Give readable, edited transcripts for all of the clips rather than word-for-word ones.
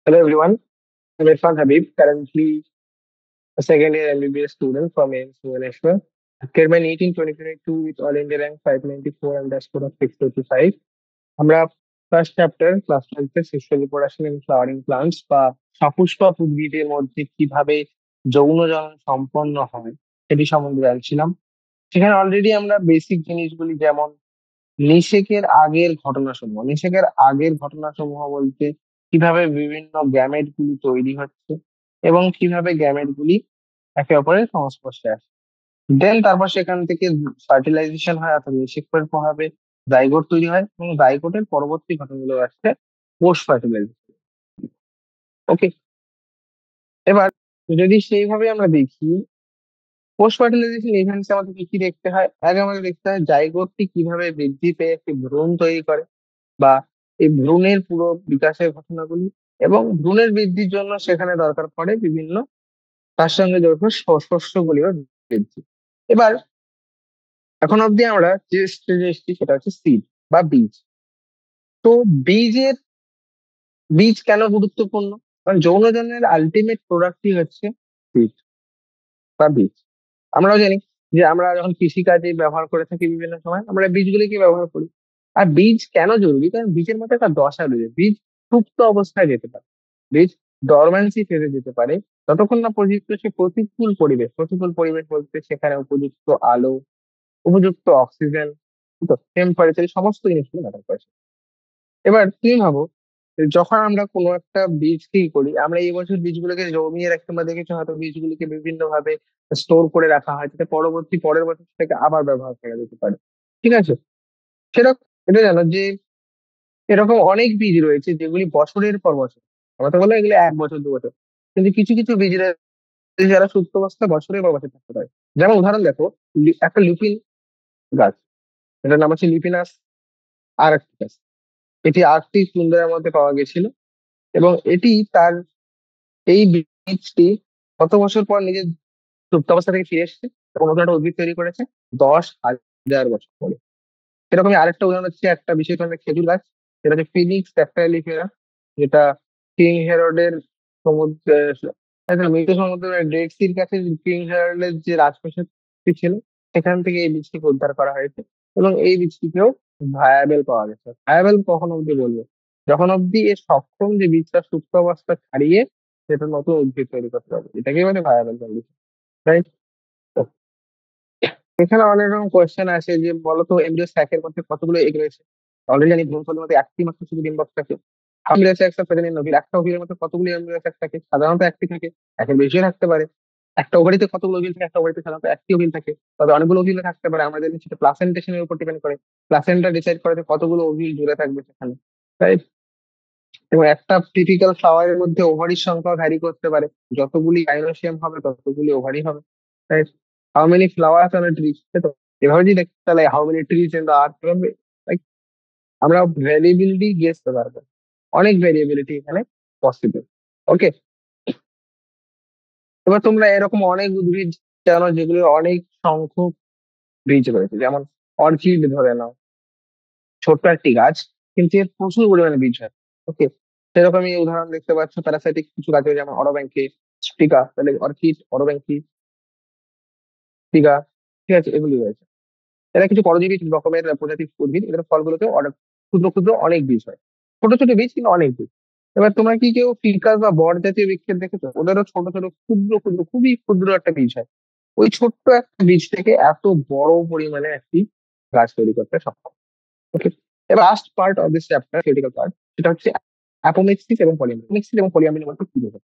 Hello everyone, I'm Irfan Habib, currently a second year MBBS student from AIMS Bhubaneswar. I cleared my NEET in 2022 with All India rank 594 and a score of 685. আমরা first chapter class 12 sexual reproduction in flowering plants বা সপুষ্পক উদ্ভিদের মধ্যে কিভাবে যৌন জনন সম্পন্ন হয় সেটি সম্বন্ধে জানছিলাম। সেখানে অলরেডি আমরা বেসিক জিনিসগুলি যেমন নিষেকের আগের ঘটনাসমূহ বলতে কিভাবে বিভিন্ন গ্যামেট গুলি তৈরি হচ্ছে এবং কিভাবে গ্যামেট গুলি একে অপরের সংস্পর্শে আসে। দেন তারপর সেখান থেকে ফার্টিলাইজেশন হয় অর্থাৎ নিষেকের প্রভাবে জাইগোট তৈরি হয় এবং জাইগোটের পরবর্তী ঘটনাগুলো আসছে পোস্ট ফার্টিলাইজেশন। ওকে, এবার যদি সেইভাবে আমরা দেখি পোস্ট ফার্টিলাইজেশন ইভেন্টস আমাদের কি কি দেখতে হয়। আগে আমাদের দেখতে হয় জাইগোটটি কিভাবে বৃদ্ধি পেয়ে একটি ভ্রূণ তৈরি করে বা এই ভ্রূণের পুরো বিকাশের ঘটনাগুলি এবং ভ্রূণের বৃদ্ধির জন্য সেখানে দরকার পড়ে বিভিন্ন তার সঙ্গে জড়িত শস্যগুলিও বৃদ্ধি। এবার এখন অব্দি আমরা যে স্টেজে এসেছি সেটা হচ্ছে সিড বা বীজ। তো বীজের বীজ কেন গুরুত্বপূর্ণ? কারণ যৌনজনের আলটিমেট প্রোডাক্টই হচ্ছে সিড বা বীজ। আমরাও জানি যে আমরা যখন কৃষিকাজে ব্যবহার করে থাকি বিভিন্ন সময় আমরা বীজগুলিকে ব্যবহার করি। আর বীজ কেন জরুরি? কারণ বীজের মধ্যে একটা দশা রয়েছে, বীজ সুপ্ত অবস্থায় যেতে পারে, বীজ ডরম্যান্সি ফেজে যেতে পারে যতক্ষণ না পর্যন্ত সে প্রতিকূল পরিবেশ বলতে সেখানে উপযুক্ত আলো, উপযুক্ত অক্সিজেন, টেম্পারেচার, সমস্ত জিনিসগুলো ম্যাটার করে। এবার তুমি ভাবো যে যখন আমরা কোনো একটা বীজ কি করি, আমরা এই বছর বীজগুলোকে জমিয়ে রাখতে, আমরা দেখেছি হয়তো বীজগুলিকে বিভিন্ন ভাবে স্টোর করে রাখা হয় যাতে পরের বছর থেকে আবার ব্যবহার করা যেতে পারে। ঠিক আছে, সেরকম এটা জানো যে এরকম অনেক বীজ রয়েছে যেগুলি বছরের পর বছর, আমরা তো বললাম এগুলো 1 বছর 2 বছর, কিন্তু কিছু কিছু বীজ রয়েছে যারা সুপ্ত অবস্থায় বছরের পর বছর থাকতে পারে। যেমন উদাহরণ দেখো, একটা লুপিন গাছ, এটার নাম হচ্ছে লিপিনাস আর্কটিকাস। এটি আর্কটিক টুন্ড্রার মধ্যে পাওয়া গেছিল এবং এটি তার এই বীজটি কত বছর পর নিজের সুপ্ত অবস্থা থেকে ফিরে এসেছে এবং নতুন একটা উদ্ভিদ তৈরি করেছে 10,000 বছর পরে। সেরকমই আরেকটা উদাহরণ হচ্ছে একটা বিশেষ ধরনের খেজুর গাছ, সেটা হচ্ছে ফিনিক্স ট্যাক্টাইলিফেরা, যেটা কিং হেরডের মৃত সমুদ্রের ডেড সির কাছে কিং হেরডের যে রাজপ্রাসাদটি ছিল সেখান থেকে এই বীজটিকে উদ্ধার করা হয়েছে এবং এই বীজটিকেও ভায়াবেল পাওয়া গেছে। ভায়াবেল কখন অব্দি বলবো? যখন অব্দি এ সক্ষম যে বীজটা সুপ্ত অবস্থা ছাড়িয়ে সেটা নতুন উদ্ভিদ তৈরি করতে হবে, এটাকেই মানে ভায়াবেল কন্ডিশন, রাইট? এখানে অনেক রকম কোয়েশ্চেন আসে যে বলতো এমব্রিও স্যাকের মধ্যে কতগুলো এগ রয়েছে। অলরেডি জানি ভ্রূণথলির মধ্যে একটি মাত্র শুধু ডিম্বক থাকে। Embryo sac present in ovary, একটা ওভারির মধ্যে কতগুলো এমব্রিও স্যাক থাকে? সাধারণত একটি থাকে, একের বেশিও থাকতে পারে। একটা ওভারিতে কতগুলো ওভিল থাকে? একটা ওভারিতে সাধারণত একটি ওভিল থাকে, তবে অনেকগুলো ওভিল থাকতে পারে। আমরা জানি সেটা প্লাসেন্টেশনের উপর ডিপেন্ড করে, প্লাসেন্টা ডিসাইড করে যে কতগুলো ওভিল জুড়ে থাকবে সেখানে, রাইট? এবং একটা টিপিক্যাল ফ্লাওয়ারের মধ্যে ওভারির সংখ্যা ভ্যারি করতে পারে, যতগুলি গাইনোসিয়াম হবে ততগুলি ওভারি হবে, right? How many flowers on a tree, তো এভাবে যদি দেখতে তাহলে how many trees in the earth, like আমরা ভ্যারিয়েবিলিটি গেস করতে পারবো, অনেক ভ্যারিয়েবিলিটি এখানে পসিবল। ওকে, এবার তোমরা এরকম অনেক উদ্ভিদ জানো যেগুলো অনেক সংখ্যক বীজ রয়েছে, যেমন অর্কিড ধরে নাও, ছোট্ট একটি গাছ কিন্তু এর প্রচুর পরিমাণে বীজ হয়। ওকে, সেরকমই উদাহরণ দেখতে পাচ্ছ প্যারাসাইটিক কিছু গাছ যেমন অরব্যাঙ্কে, স্পিকা, তাহলে অর্কিড, অরব্যাঙ্কি, স্পিকা, ঠিক আছে, এগুলি রয়েছে। এরা কিছু পরজীবী রকমের প্রজাতির উদ্ভিদ, এদের ফলগুলোতেও অনেক ক্ষুদ্র ক্ষুদ্র অনেক বীজ হয়, ছোট ছোট বীজ কিন্তু অনেক বীজ। এবার তোমরা কি কেউ ফিকাস বা বট জাতীয় বৃক্ষের দেখেছো? ওদেরও ছোট ছোট ক্ষুদ্র ক্ষুদ্র খুবই ক্ষুদ্র একটা বীজ হয়। ওই ছোট্ট একটা বীজ থেকে এত বড় পরিমাণে একটি গাছ তৈরি করতে সক্ষম। ওকে, এবার last part of this chapter, theoretical part, সেটা হচ্ছে অ্যাপোমিক্সিস এবং পলিমিক্সিস এবং পলিয়ামিনের মধ্যে কি বোঝায়।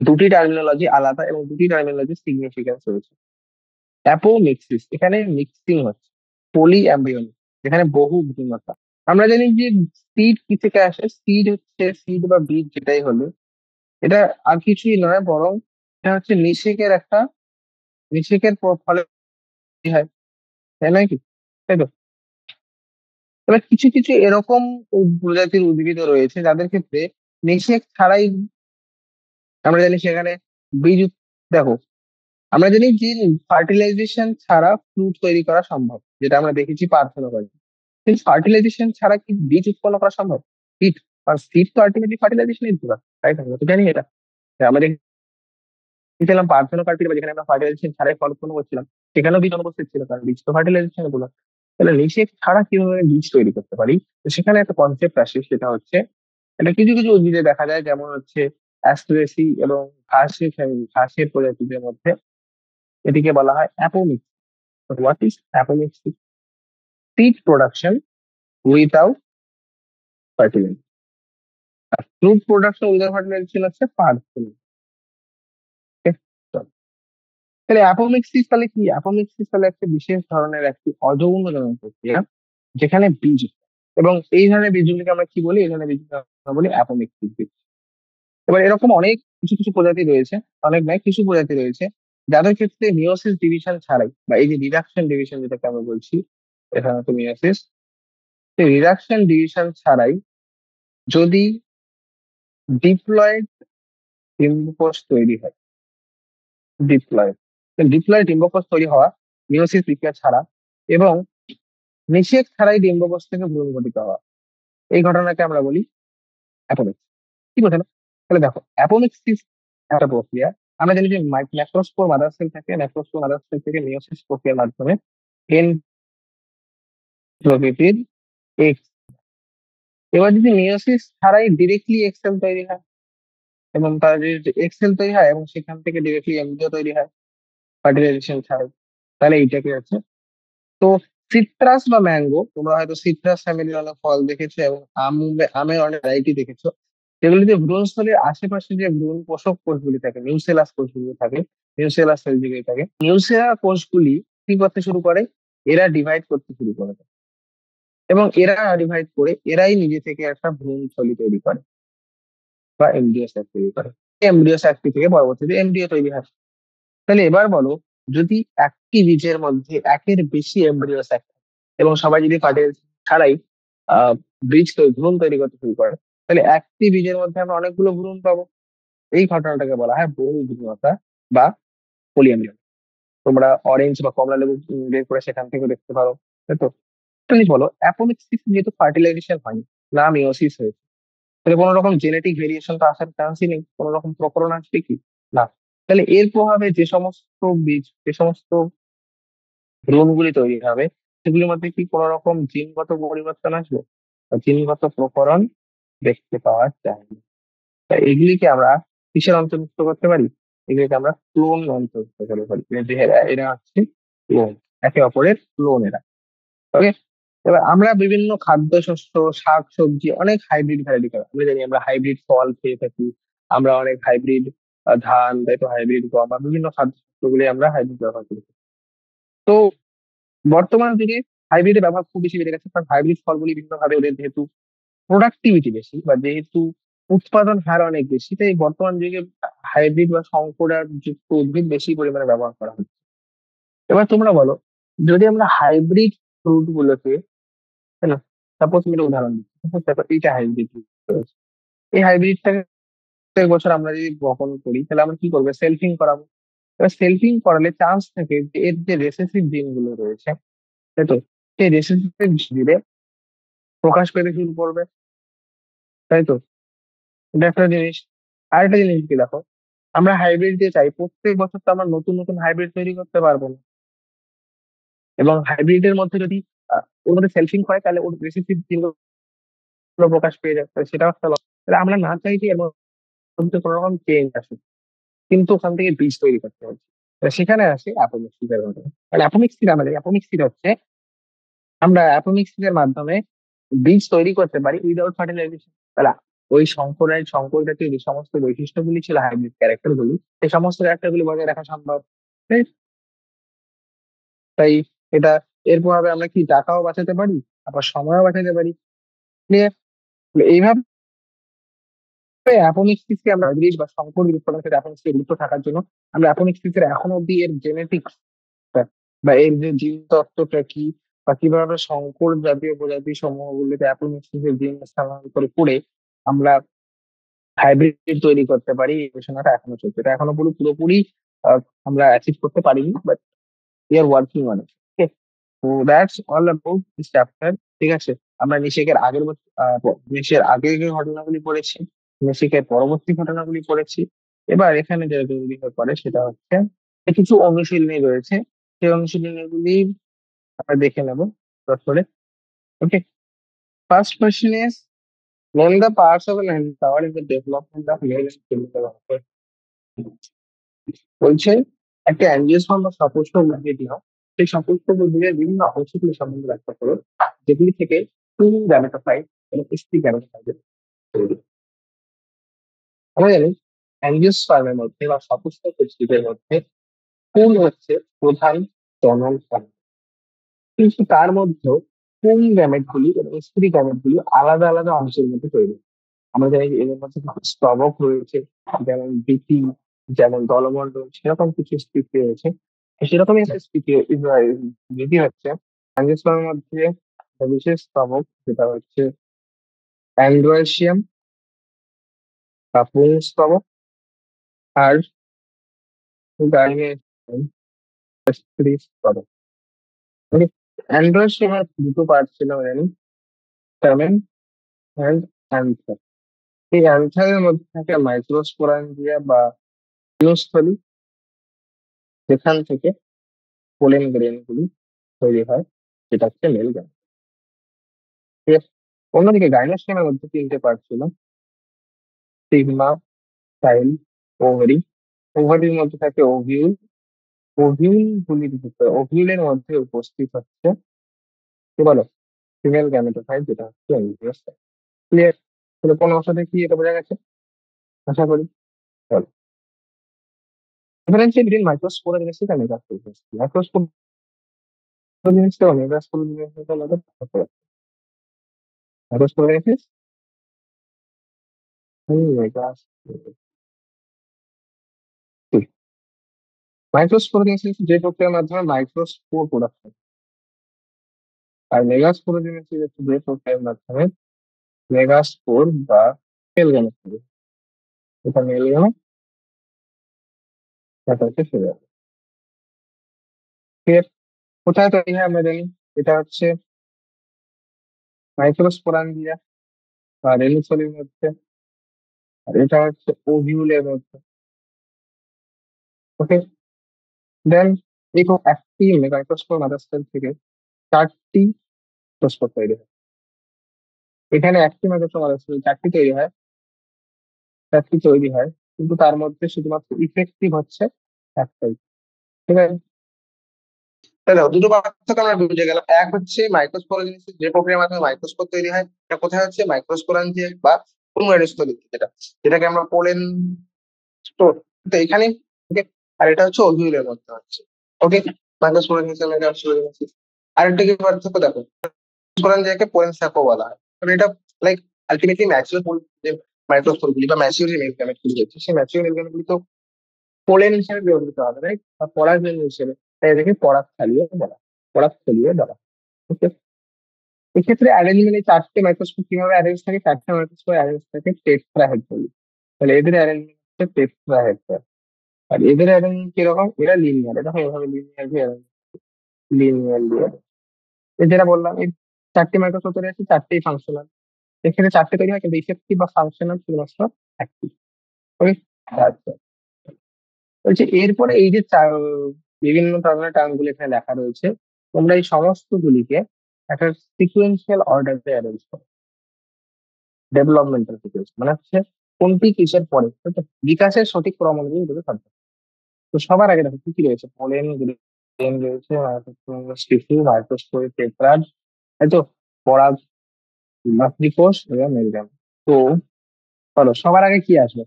দুটি টার্মিনোলজি আলাদা এবং দুটি টার্মিনোলজি সিগনিফিকেন্স রয়েছে। অ্যাপোমিক্সিস, এখানে মিক্সিং হচ্ছে, পলি অ্যাম্বিয়নিক, যেখানে বহু ভিন্নতা। আমরা জানি যে সিড কি থেকে আসে, সিড হচ্ছে সিড বা বীজ যেটাই হলো, এটা আর কিছুই নয় বরং এটা হচ্ছে নিষেকের ফলে তৈরি হয়, তাই নয় কি? তাই তো? এবার কিছু কিছু এরকম প্রজাতির উদ্ভিদ রয়েছে যাদের ক্ষেত্রে নিষেক ছাড়াই আমরা জানি সেখানে বীজ দেখো, আমরা জানি যে ফার্টিলাইজেশন ছাড়া ফ্রুট তৈরি করা সম্ভব, যেটা আমরা দেখেছি পার্থেনোলজি, কিন্তু ফার্টিলাইজেশন ছাড়া কি বীজ উৎপন্ন করা সম্ভব? বীজ কারণ সিড তো আলটিমেটলি ফার্টিলাইজেশনের প্রোডাক্ট, তাই না? আমরা তো জানি এটা। আমাদের দেখলাম পার্থেনো কালচার বা যেখানে আমরা ফার্টিলাইজেশন ছাড়াই ফল উৎপন্ন করছিলাম, সেখানেও বীজ অনুপস্থিত ছিল, কারণ বীজ তো ফার্টিলাইজেশন গুলো। তাহলে নিষেক ছাড়া কিভাবে বীজ তৈরি করতে পারি? তো সেখানে একটা কনসেপ্ট আসে, সেটা হচ্ছে এটা কিছু কিছু উদ্ভিদে দেখা যায়, যেমন হচ্ছে অ্যাস্ট্রেসি এবং ঘাসের ফ্যামিলি, ঘাসের প্রজাতিদের মধ্যে এটিকে বলা হয় apomixis. What is apomixis? Seed production without fertilizer. আর ফ্রুট প্রোডাকশন উইদাউট ফার্টিলাইজার হচ্ছে পার্থেনো। তাহলে অ্যাপোমিক্সিস তাহলে কি? অ্যাপোমিক্সিস তাহলে একটা বিশেষ ধরনের একটি অযৌন জনন প্রক্রিয়া, যেখানে বীজ হয়। এবং এই ধরনের বীজগুলিকে আমরা কি বলি? এই ধরনের বীজকে আমরা বলি অ্যাপোমিক্সিস বীজ। এবার এরকম অনেক কিছু কিছু প্রজাতি রয়েছে, অনেক নয় কিছু প্রজাতি রয়েছে, যাদের ক্ষেত্রে মিওসিস ডিভিশন ছাড়াই, বা এই যে রিডাকশন ডিভিশন যেটাকে আমরা বলছি, এখানে তো মিওসিস, সেই রিডাকশন ডিভিশন ছাড়াই যদি ডিপ্লয়েড ডিম্বকোষ তৈরি হয়, ডিপ্লয়েড ডিপ্লয়েড ডিম্বকোষ তৈরি হওয়া মিওসিস প্রক্রিয়া ছাড়া, এবং নিষেক ছাড়াই ডিম্বকোষ থেকে ভ্রূণ গঠিত হওয়া, এই ঘটনাকে আমরা বলি অ্যাপোমিক্স। কি বোঝালো? তাহলে দেখো, অ্যাপোমিক্সিস একটা প্রক্রিয়া। আমরা জানি যে ম্যাক্রোস্পোর মাদার সেল থাকে, ম্যাক্রোস্পোর মাদার সেল থেকে মিওসিস প্রক্রিয়ার মাধ্যমে এন প্রকৃতির এক্স। এবার যদি মিওসিস ছাড়াই ডিরেক্টলি এক্সেল তৈরি হয়, এবং তার যে এক্সেল তৈরি হয় এবং সেখান থেকে ডিরেক্টলি এমব্রিও তৈরি হয় ফার্টিলাইজেশন ছাড়াই, তাহলে এইটাকে আছে। তো সিট্রাস বা ম্যাঙ্গো, তোমরা হয়তো সিট্রাস ফ্যামিলির অনেক ফল দেখেছো, এবং আমের অনেক ভ্যারাইটি দেখেছো, যেগুলিতে ভ্রূণস্থলীর আশেপাশে যে ভ্রূণ পোষক কোষগুলি থাকে, নিউসেলাস কোষগুলি থাকে, নিউসেলাস সেল যেগুলি থাকে, নিউসেলা কোষগুলি কি করতে শুরু করে? এরা ডিভাইড করতে শুরু করে। এবং এরা ডিভাইড করে এরাই নিজে থেকে একটা ভ্রূণথলি তৈরি করে, বা এমব্রিও স্যাক তৈরি করে। এমব্রিও স্যাকটি থেকে পরবর্তীতে এমব্রিও তৈরি হয়। তাহলে এবার বলো, যদি একটি বীজের মধ্যে একের বেশি এমব্রিও স্যাক এবং সবাই যদি ফার্টিলাইজেশন ছাড়াই আহ বীজ ভ্রূণ তৈরি করতে শুরু করে, তাহলে একটি বীজের মধ্যে আমরা অনেকগুলো ভ্রূণ পাবো। এই ঘটনাটাকে বলা হয় বহু ভ্রূণতা বা পলিএমব্রিও। তোমরা অরেঞ্জ বা কমলা লেবু বের করে সেখান থেকে দেখতে পারো, তাই তো? তুমি বলো, অ্যাপোমিক্সিস যেহেতু ফার্টিলাইজেশন হয়নি, না মিওসিস হয়েছে, তাহলে কোনো রকম জেনেটিক ভেরিয়েশন তো আসার চান্সই নেই, কোনো রকম প্রকরণ আসবে কি? না। তাহলে এর প্রভাবে যে সমস্ত বীজ, যে সমস্ত ভ্রূণগুলি তৈরি হবে, সেগুলির মধ্যে কি কোনো রকম জিনগত পরিবর্তন আসবে? বা জিনগত প্রকরণ দেখতে পাওয়া যায় না। তাই এগুলিকে আমরা কিসের অন্তর্ভুক্ত করতে পারি? এগুলিকে আমরা ক্লোন অন্তর্ভুক্ত করতে পারি। এরা হচ্ছে ক্লোন, একে অপরের ক্লোন এরা। ওকে। এবার আমরা বিভিন্ন খাদ্যশস্য, শাক সবজি, অনেক হাইব্রিড ভ্যারাইটি খাই। আমরা জানি আমরা হাইব্রিড ফল খেয়ে থাকি, আমরা অনেক হাইব্রিড ধান, তাই তো, হাইব্রিড গম বা বিভিন্ন খাদ্যশস্যগুলি আমরা হাইব্রিড ব্যবহার করি। তো বর্তমান যুগে হাইব্রিডের ব্যবহার খুব বেশি বেড়ে গেছে, কারণ হাইব্রিড ফলগুলি বিভিন্ন ভাবে ওদের যেহেতু প্রোডাক্টিভিটি বেশি, বা যেহেতু উৎপাদন হার অনেক বেশি, তাই বর্তমান যুগে হাইব্রিড বা সংকর যুক্ত উদ্ভিদ বেশি পরিমাণে ব্যবহার করা হচ্ছে। এবার তোমরা বলো, যদি আমরা হাইব্রিড ফ্রুট গুলোকে, তাই না, সাপোজ আমি একটা উদাহরণ দিচ্ছি, Suppose দেখো এইটা হাইব্রিড, এই হাইব্রিডটাকে প্রত্যেক বছর আমরা যদি বপন করি, তাহলে আমরা কি করবো? সেলফিং করাবো। এবার সেলফিং করালে চান্স থাকে যে এর যে রেসেসিভ জিন গুলো রয়েছে, তাই তো, সেই রেসেসিভ জিনে প্রকাশ পেতে শুরু করবে, তাই তো। এটা একটা জিনিস। আরেকটা জিনিস কি দেখো, আমরা হাইব্রিড দিয়ে চাই প্রত্যেক বছর তো আমরা নতুন নতুন হাইব্রিড তৈরি করতে পারবো না। এবং হাইব্রিডের মধ্যে যদি ওর মধ্যে সেলফিং হয়, তাহলে ওর রেসেসিভ জিনগুলো প্রকাশ পেয়ে যাবে, তাহলে সেটাও একটা loss। তাহলে আমরা না চাইছি এর মধ্যে কোনো রকম চেঞ্জ আসে, কিন্তু ওখান থেকে বীজ তৈরি করতে হচ্ছে। সেখানে আসে অ্যাপোমিক্সিসের ঘটনা। মানে অ্যাপোমিক্সিস, আমাদের অ্যাপোমিক্সিস হচ্ছে আমরা অ্যাপোমিক্সিসের মাধ্যমে বীজ তৈরি করতে পারি উইদাউট ফার্টিলাইজেশন। তাহলে ওই শঙ্কর জাতীয় যে সমস্ত বৈশিষ্ট্যগুলি ছিল হাইব্রিড ক্যারেক্টার গুলি, সেই সমস্ত ক্যারেক্টার গুলি বজায় রাখা সম্ভব। তাই তাই এটা, এর প্রভাবে আমরা কি টাকাও বাঁচাতে পারি, আবার সময়ও বাঁচাতে পারি। Clear? এইভাবে অ্যাপোমিক্সিসকে আমরা হাইব্রিড বা শঙ্কর উৎপাদন ক্ষেত্রে অ্যাপোমিক্সিসের গুরুত্ব থাকার জন্য আমরা অ্যাপোমিক্সিসের এখন অব্দি এর জেনেটিক্স বা এর যে জিন তত্ত্বটা কি, বা কিভাবে সংকর জাতীয় প্রজাতি সমূহগুলিতে অ্যাপোমিক্সিসের জিন স্থানান্তর করে আমরা হাইব্রিড তৈরি করতে পারি, এই গবেষণাটা এখনো চলছে। এটা এখনো পুরোপুরি আহ, আমরা অ্যাচিভ করতে পারিনি, but we are working on it. তো that's all about this chapter. ঠিক আছে। আমরা নিষেকের নিষের আগে যে ঘটনাগুলি পড়েছি, নিষেকের পরবর্তী ঘটনাগুলি পড়েছি। এবার এখানে যেটা তৈরি হয়ে পড়ে সেটা হচ্ছে কিছু অনুশীলনী রয়েছে, সেই অনুশীলনী গুলি আমরা দেখে নেব দরকার করে। Okay, first question is name the parts of an tower in the development of male and female. বলছে একটা অ্যাঞ্জিওস্পার্ম বা সপুষ্পক উদ্ভিদ নাও, সেই সপুষ্পক উদ্ভিদের বিভিন্ন অংশগুলি সম্বন্ধে ব্যাখ্যা করো, যেগুলি থেকে টু গ্যামেটোফাইট এবং স্ত্রী গ্যামেটোফাইট তৈরি। আমরা জানি অ্যাঞ্জিওস্পার্মের মধ্যে বা সপুষ্পক উদ্ভিদের মধ্যে ফুল হচ্ছে প্রধান জনন অঙ্গ, কিন্তু তার মধ্যেও পুং গ্যামেট গুলি এবং স্ত্রী গ্যামেট গুলি আলাদা আলাদা অংশের মধ্যে তৈরি। আমরা জানি যে এদের মধ্যে কিছু স্তবক রয়েছে, যেমন বীথি, যেমন দলমণ্ডল, সেরকম কিছু স্থিতি রয়েছে। সেরকমই একটা স্থিতি বিধি হচ্ছে অ্যাঞ্জিওস্পার্মের মধ্যে একটা বিশেষ স্তবক, যেটা হচ্ছে অ্যান্ড্রোয়েশিয়াম বা পুংস্তবক, আর গাইনিয়াসিয়াম স্ত্রী স্তবক। অ্যান্ড্রোয়েশিয়ামের দুটো পার্ট ছিল জানি, স্টামেন অ্যান্ড অ্যান্থার। এই অ্যান্থারের মধ্যে থাকে মাইক্রোস্পোরাঞ্জিয়া বা বীজস্থলী, যেখান থেকে পোলেন গ্রেন গুলি তৈরি হয়, যেটা হচ্ছে মেল গ্যামেট। ঠিক আছে, অন্যদিকে গাইনোস্টেমের মধ্যে তিনটে পার্ট ছিল, সিগমা, সাইল, ওভারি। ওভারির মধ্যে থাকে ওভিউল। ওভিউল গুলির ভিতরে, ওভিউলের মধ্যে উপস্থিত হচ্ছে কি বলো, ফিমেল গ্যামেটোফাইট, যেটা হচ্ছে এমব্রিও সাইট। ক্লিয়ার? তাহলে কোন অংশটা কি এটা বোঝা গেছে আশা করি। চলো, differentiate between microsporogenesis and মেগাস্পোরোজেনেসিস। Microsporogenesis এবং মেগাস্পোরোজেনেসিস আলাদা হতে পারে। মাইক্রোস্পোরোজেনেসিস, মেগাস্পোরোজেনেসিস। মাইক্রোস্পোরোজেনেসিস যে প্রক্রিয়ার মাধ্যমে মাইক্রোস্পোর প্রোডাকশন, আর মেগাস্পোরোজেনেসিস হচ্ছে যে প্রক্রিয়ার মাধ্যমে মেগাস্পোর বা মেল গ্যামেট তৈরি হয়। এটা মেল গ্যামেট, এটা হচ্ছে ফিমেল। ঠিক, কোথায় তৈরি হয় আমরা জানি, এটা হচ্ছে মাইক্রোস্পোরাঞ্জিয়া বা রেণুথলির মধ্যে, আর এটা হচ্ছে ওভিউলের মধ্যে। ওকে, দেন দেখো একটি মাইক্রোস্পোর মাদার সেল থেকে চারটি প্রস্পোর তৈরি হয়। এখানে একটি মাইক্রোস্পোর মাদার সেল চারটি তৈরি হয়, চারটি তৈরি হয়, কিন্তু তার মধ্যে শুধুমাত্র ইফেক্টিভ হচ্ছে একটাই। ঠিক আছে, তাহলে দুটো পার্থক্য আমরা বুঝে গেলাম। এক হচ্ছে মাইক্রোস্পোরোজেনেসিস যে প্রক্রিয়ার মাধ্যমে মাইক্রোস্পোর তৈরি হয়, এটা কোথায় হচ্ছে মাইক্রোস্পোরাঞ্জিয়া বা পুংরেণুস্থলী, যেটাকে আমরা পোলেন স্টোর, তো এখানে। ওকে, আর এটা হচ্ছে ওভিউলের মধ্যে হচ্ছে। ওকে, মাইক্রোস্পোরোজেনেসিস। আরেকটা কি পার্থক্য দেখো, স্পোরাঞ্জিয়াকে পোলেন স্যাকো বলা হয়, কারণ এটা লাইক আলটিমেটলি ম্যাচিওর যে মাইক্রোস্পোর গুলি বা ম্যাচিওর যে মিল্ক গ্যামেট গুলি হচ্ছে, সেই ম্যাচিওর মিল্ক গ্যামেট গুলি তো পোলেন হিসেবে ব্যবহৃত হবে, রাইট, বা পরাগরেণু হিসেবে, তাই এটাকে পরাগ ছাড়িয়ে বলা, পরাগ ছড়িয়ে বলা। ওকে, এক্ষেত্রে অ্যারেঞ্জমেন্ট এই চারটে মাইক্রোস্কোপ কিভাবে অ্যারেঞ্জ থাকে, চারটে মাইক্রোস্কোপ অ্যারেঞ্জ থাকে টেট্রাহেড্রালি। তাহলে এদের অ্যারেঞ্জমেন্ট হচ্ছে টেট্রাহেড্রাল। আর এদের অ্যারেঞ্জ কিরকম, এরা লিনিয়ার, দেখো এভাবে লিনিয়ার লিনিয়ার দিয়ে। যেটা বললাম, এই চারটি মাইক্রোস্কোপ তৈরি আছে, চারটেই ফাংশনাল। এখানে চারটে তৈরি হয় কিন্তু ইফেক্টিভ বা ফাংশনাল শুধুমাত্র একটি। ওকে, আচ্ছা, বলছে এরপরে এই যে বিভিন্ন ধরনের টার্ম গুলো এখানে লেখা রয়েছে, তোমরা এই সমস্ত গুলিকে একটা সিকুয়েন্সিয়াল অর্ডারে অ্যারেঞ্জ করো। ডেভেলপমেন্টাল সিকোয়েন্স মানে হচ্ছে কোনটি কিসের পরে, ঠিক আছে? বিকাশের সঠিক ক্রম অনুযায়ী এগুলো থাকবে। তো সবার আগে দেখো কি কি রয়েছে, পোলেন গ্রেন রয়েছে, টিস্যু, মাইক্রোস্পোর, টেট্রাড, তাই তো, পরাগ মাতৃকোষ এবং মেরুদণ্ড। তো চলো সবার আগে কি আসবে,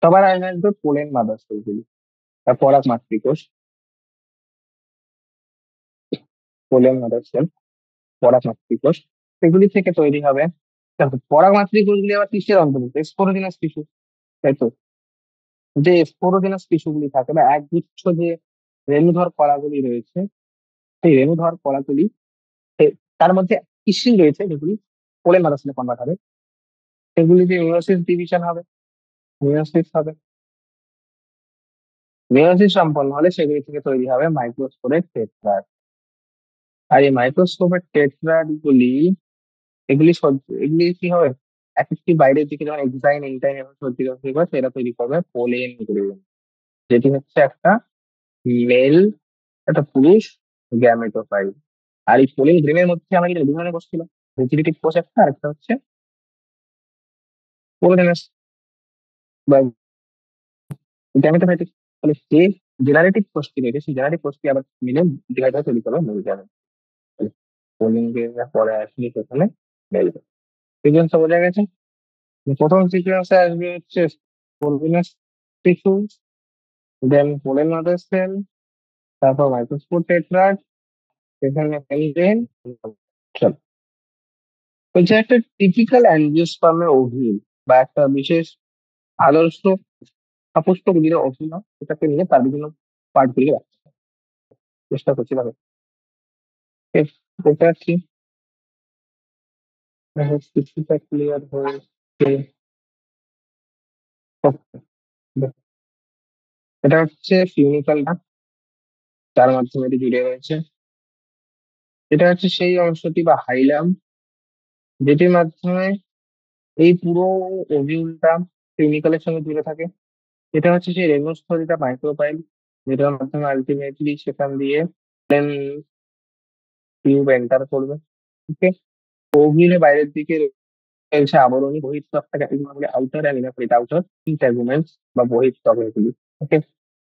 সবার আগে আসবে পোলেন মাদার সেল গুলি, পরাগ মাতৃকোষ, পোলেন মাদার সেল, পরাগ মাতৃকোষ, সেগুলি থেকে তৈরি হবে। দেখো পরাগ মাতৃকোষ গুলি আবার কিসের অন্তর্ভুক্ত, স্পোরোজিনাস টিস্যু, তাই তো। যে স্পোরোজেনাস টিস্যুগুলি থাকে বা একগুচ্ছ যে রেণুধর কলাগুলি রয়েছে, সেই রেণুধর কলাগুলি তার মধ্যে কিসিন রয়েছে, যেগুলি পোলেন মাদার কনভার্ট হবে, সেগুলিতে মিয়োসিস ডিভিশন হবে, মিয়োসিস হবে। মিয়োসিস সম্পন্ন হলে সেগুলি থেকে তৈরি হবে মাইক্রোস্পোরের টেট্রাড। আর এই মাইক্রোস্কোপের টেট্রাড গুলি এগুলি কি হবে, এক একটি বাইরের দিকে যখন এক্সাইন ইনটাইন এবং সজ্জিত হবে সেটা তৈরি করবে পোলেন গ্রেন, যেটি হচ্ছে একটা মেল, একটা পুরুষ গ্যামেটোফাইট। আর এই পোলিন গ্রেনের মধ্যে আমরা কিন্তু দু ধরনের কোষ ছিল, ভেজিটেটিভ কোষ একটা, আর একটা হচ্ছে পোলোনেমাস বা গ্যামেটোফাইটিক। তাহলে যে জেনারেটিভ কোষটি রয়েছে সেই জেনারেটিভ কোষটি আবার মিলে ডিভাইড হয়ে তৈরি করবে মেল গ্যামেট। পোলিন গ্রেনের পরে আসলে সেখানে মেল সিকোয়েন্সটা বোঝা গেছে। প্রথম সিকোয়েন্সে আসবে হচ্ছে পোলিনাস টিস্যু, দেন পোলেন মাদার সেল, তারপর মাইক্রোস্পোর টেট্রাড, সেখানে মেমব্রেন। বলছে একটা টিপিক্যাল অ্যাঞ্জিওস্পার্মের ওভিল বা একটা বিশেষ আদর্শ সপুষ্পক উদ্ভিদের ওভিল, এটাকে নিয়ে তার বিভিন্ন পার্ট গুলিকে রাখতে চেষ্টা করছি ভাবে। এটা কি কিছুটা ক্লিয়ার হয়েছে? Okay, এটা হচ্ছে ফিউনিক্যাল ডাক্ট, তার মাধ্যমে এটি জুড়ে রয়েছে। এটা হচ্ছে সেই অংশটি বা হাইলাম, যেটির মাধ্যমে এই পুরো ওভিউলটা ফিউনিক্যালের সঙ্গে জুড়ে থাকে। এটা হচ্ছে সেই রেণুস্থলীটা মাইক্রোপাইল, যেটার মাধ্যমে আলটিমেটলি সেখান দিয়ে টিউব এন্টার করবে। ওকে, ওভিলের বাইরের দিকে রয়েছে আবরণী বহিঃত্বকটা ক্যাটেগরি বলে আউটার অ্যান্ড ইনার আউটার ইন্টারগুমেন্টস বা বহিঃত্বক এগুলি। ওকে,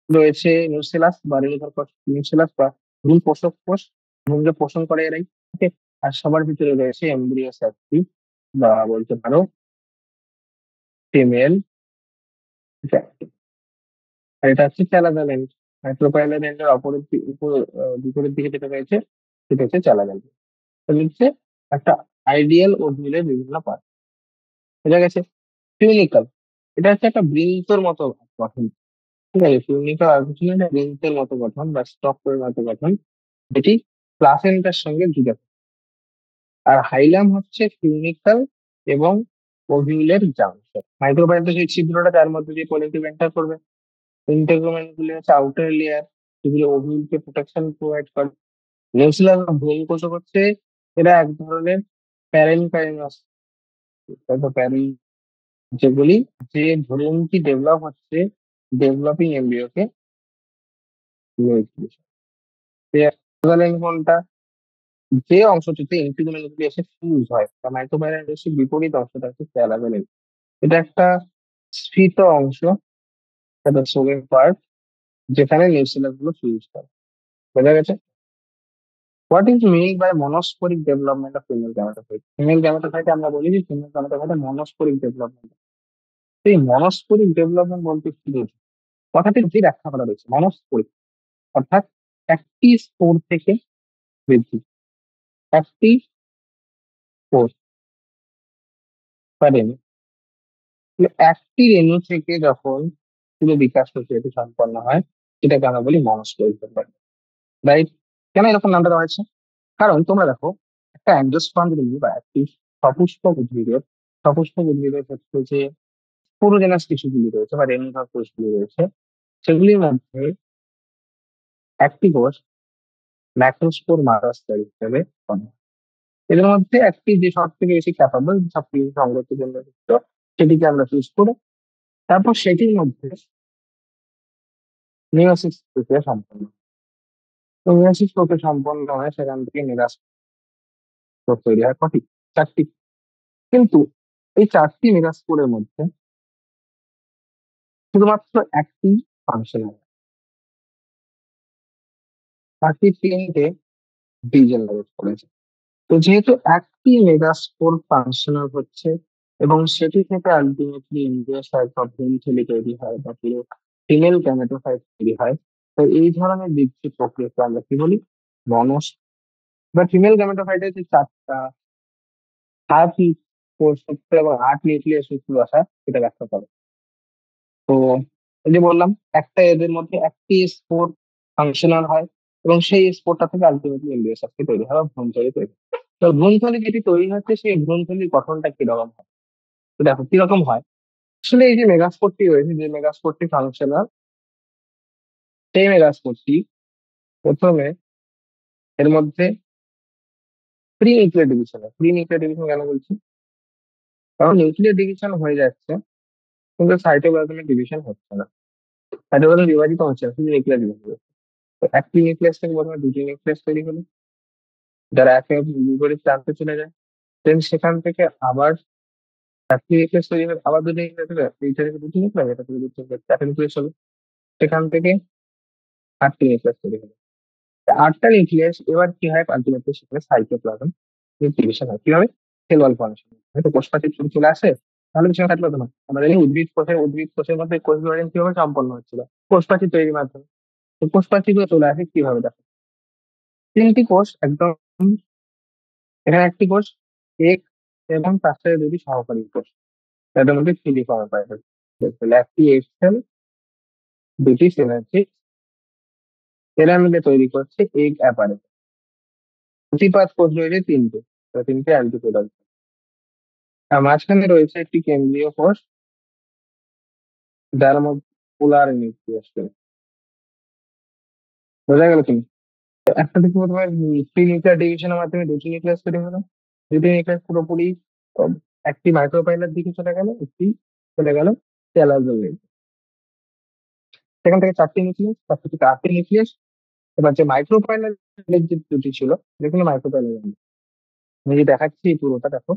রয়েছে নিউসেলাস বা রেণুধর কোষ, নিউসেলাস বা ভ্রূণ পোষক কোষ, ভ্রূণকে পোষণ করে এরাই। ওকে, আর সবার ভিতরে রয়েছে এমব্রিও স্যাকটি বা বলতে পারো ফিমেল। আর এটা হচ্ছে চালাদা ল্যান্ড। মাইক্রোপাইলার ল্যান্ডের অপরের বিপরীত দিকে যেটা রয়েছে সেটা হচ্ছে চালাদা ল্যান্ড। এটা হচ্ছে একটা আইডিয়াল ওভিলের বিভিন্ন পার্ট। বোঝা গেছে? ফিউনিকল, এটা হচ্ছে একটা বৃন্তর মতো গঠন। ঠিক আছে, ফিউনিকল আর কিছু না, এটা বৃন্তের মতো গঠন বা স্টকের মতো গঠন, যেটি প্লাসেন্টার সঙ্গে জুড়ে থাকে। আর হাইলাম হচ্ছে ফিউনিকল এবং ওভিউলের জাংশন। মাইক্রোবায়োম সেই ছিদ্রটা যার মধ্যে দিয়ে পোলিনকে এন্টার করবে। ইন্টেগুমেন্ট গুলি হচ্ছে আউটার লেয়ার, যেগুলো ওভিউলকে প্রোটেকশন প্রোভাইড করে। নিউক্লিয়াস বা ভ্রূণ কোষ হচ্ছে এরা এক ধরনের প্যারেনকাইমাস, যেগুলি যে ভ্রূণটি ডেভেলপ হচ্ছে ডেভেলপিং এমব্রিওকে কোনটা, যে অংশটিতে ইন্টিগুমেন্ট গুলি এসে ফিউজ হয় বা মাইক্রোবায়োম এসে বিপরীত অংশটা হচ্ছে প্যারাবেলেন। এটা একটা স্ফীত অংশ, একটা সোলের পার্ট, যেখানে নিউক্লিয়াস গুলো ফিউজ করে। বোঝা গেছে? What is mean by monosporic development of female gametophyte? Female গ্যামেটোফাইটে আমরা বলি যে ফিমেল গ্যামেটোফাইটে মনোস্পোরিক ডেভেলপমেন্ট। এই মনোস্পোরিক ডেভেলপমেন্ট বলতে কি বোঝো? কথাটির যে ব্যাখ্যা করা রয়েছে মনোস্পোরিক, অর্থাৎ একটি স্পোর থেকে বৃদ্ধি, একটি স্পোর বা রেণু। একটি রেণু থেকে যখন পুরো বিকাশ প্রক্রিয়াটি সম্পন্ন হয়, সেটাকে আমরা বলি মনোস্পোরিক ডেভেলপমেন্ট। রাইট? কেন এরকম নামটা দেওয়া হয়েছে? কারণ তোমরা দেখো, একটা অ্যাঞ্জিওস্পার্ম যদি নিই বা একটি সপুষ্পক উদ্ভিদের ক্ষেত্রে যে স্পোরোজেনাস টিস্যুগুলি রয়েছে বা রেণুধর কোষগুলি রয়েছে, সেগুলির মধ্যে একটি কোষ ম্যাক্রোস্পোর মাদার হিসেবে গণ্য। এদের মধ্যে একটি যে সব থেকে বেশি ক্যাপাবল, সব থেকে বেশি সংরক্ষিত সেটিকে আমরা চুজ করে তারপর সেটির মধ্যে মিয়োসিস প্রক্রিয়া সম্পন্ন। তো মিয়োসিস প্রক্রিয়া সম্পন্ন হয়, সেখান থেকে মেগাস্পোর তৈরি হয় কটি, চারটি। কিন্তু এই চারটি মেগাস্পোরের মধ্যে শুধুমাত্র একটি ফাংশনাল, বাকি তিনটে ডিজেনারেট করেছে। তো যেহেতু একটি মেগাস্পোর ফাংশনাল হচ্ছে এবং সেটি থেকে আলটিমেটলি এমব্রিওসাইট বা ভ্রূণথলি তৈরি হয় বা পুরো ফিমেল গ্যামেটোফাইট তৈরি হয়, তো এই ধরনের বৃদ্ধি প্রক্রিয়াকে আমরা কি বলি? মনস বা ফিমেল গ্যামেটোফাইটের যে চারটা হাফ কোষযুক্ত এবং 8 নিউক্লিয়াস যুক্ত দশা, এটা ব্যাখ্যা করে। তো এই যে বললাম, একটা এদের মধ্যে একটি স্পোর ফাংশনাল হয় এবং সেই স্পোরটা থেকে আলটিমেটলি এমব্রিওসাইট তৈরি হয় বা ভ্রূণথলি তৈরি হয়। তো ভ্রূণথলি যেটি তৈরি হচ্ছে সেই ভ্রূণথলির গঠনটা কিরকম হয়? তো দেখো কিরকম হয়। আসলে এই যে মেগাস্পোরটি রয়েছে, যে মেগাস্পোরটি ফাংশনাল, সেই মেগাস্পোরটি প্রথমে এর মধ্যে pre nuclear division. Pre nuclear division কেন বলছি? কারণ নিউক্লিয়ার ডিভিশন হয়ে যাচ্ছে কিন্তু সাইটোপ্লাজমের ডিভিশন হচ্ছে না। সাইটোপ্লাজম বিভাজিত হচ্ছে না, শুধু নিউক্লিয়ার ডিভিশন হচ্ছে। তো একটি নিউক্লিয়াস থেকে প্রথমে দুটি নিউক্লিয়াস তৈরি হলো, যারা একে অপরের বিপরীত প্রান্তে চলে যায়। দেন সেখান থেকে আবার একটি নিউক্লিয়াস তৈরি হলো, আবার দুটি নিউক্লিয়াস হলো, এইটা থেকে দুটি নিউক্লিয়াস, এটা থেকে দুটি নিউক্লিয়াস, চারটি নিউক্লিয়াস হলো। সেখান থেকে আটটি নিউক্লিয়াস তৈরি হলো। আটটা নিউক্লিয়াস এবার কি হয়, আলটিমেটলি সেখানে সাইটোপ্লাজম ডিভিশন হয়। কিভাবে? Cell wall formation. হয়তো কোষপ্রাচীর যদি চলে আসে তাহলে বিষয় সাইটোপ্লাজম হয়। আমরা জানি উদ্ভিদ কোষের মধ্যে কোষ বিভাজন কিভাবে সম্পন্ন হচ্ছিল, কোষপ্রাচীর তৈরির মাধ্যমে। তো কোষপ্রাচীর গুলো চলে আসে কিভাবে, দেখো তিনটি কোষ একদম, এখানে একটি কোষ এক, এবং তার সাথে দুটি সহকারী কোষ, তাদের মধ্যে থ্রি ফর্ম পাই। একটি এক সেল, দুটি সিনার্জি, এরা মিলে তৈরি করছে এগ অ্যাপারেট। প্রতিপাদ কোষ রয়েছে তিনটে, তো তিনটে অ্যান্টিপোডাল। আর মাঝখানে রয়েছে একটি কেন্দ্রীয় কোষ, যার মধ্যে পোলার নিউক্লিয়াস রয়েছে। বোঝা গেল তুমি? একটা থেকে তোমার থ্রি নিউক্লিয়ার ডিভিশনের মাধ্যমে দুটি নিউক্লিয়াস তৈরি হলো। দুটি নিউক্লিয়াস পুরোপুরি উম, একটি মাইক্রোপাইলার দিকে চলে গেল, একটি চলে গেল টেলোজোল দিকে। সেখান থেকে চারটি নিউক্লিয়াস, তার থেকে আটটি নিউক্লিয়াস। এবার যে মাইক্রোপাইলার যে দুটি ছিল, যেগুলো মাইক্রোপাইলার, আমি যে দেখাচ্ছি এই পুরোটা দেখো,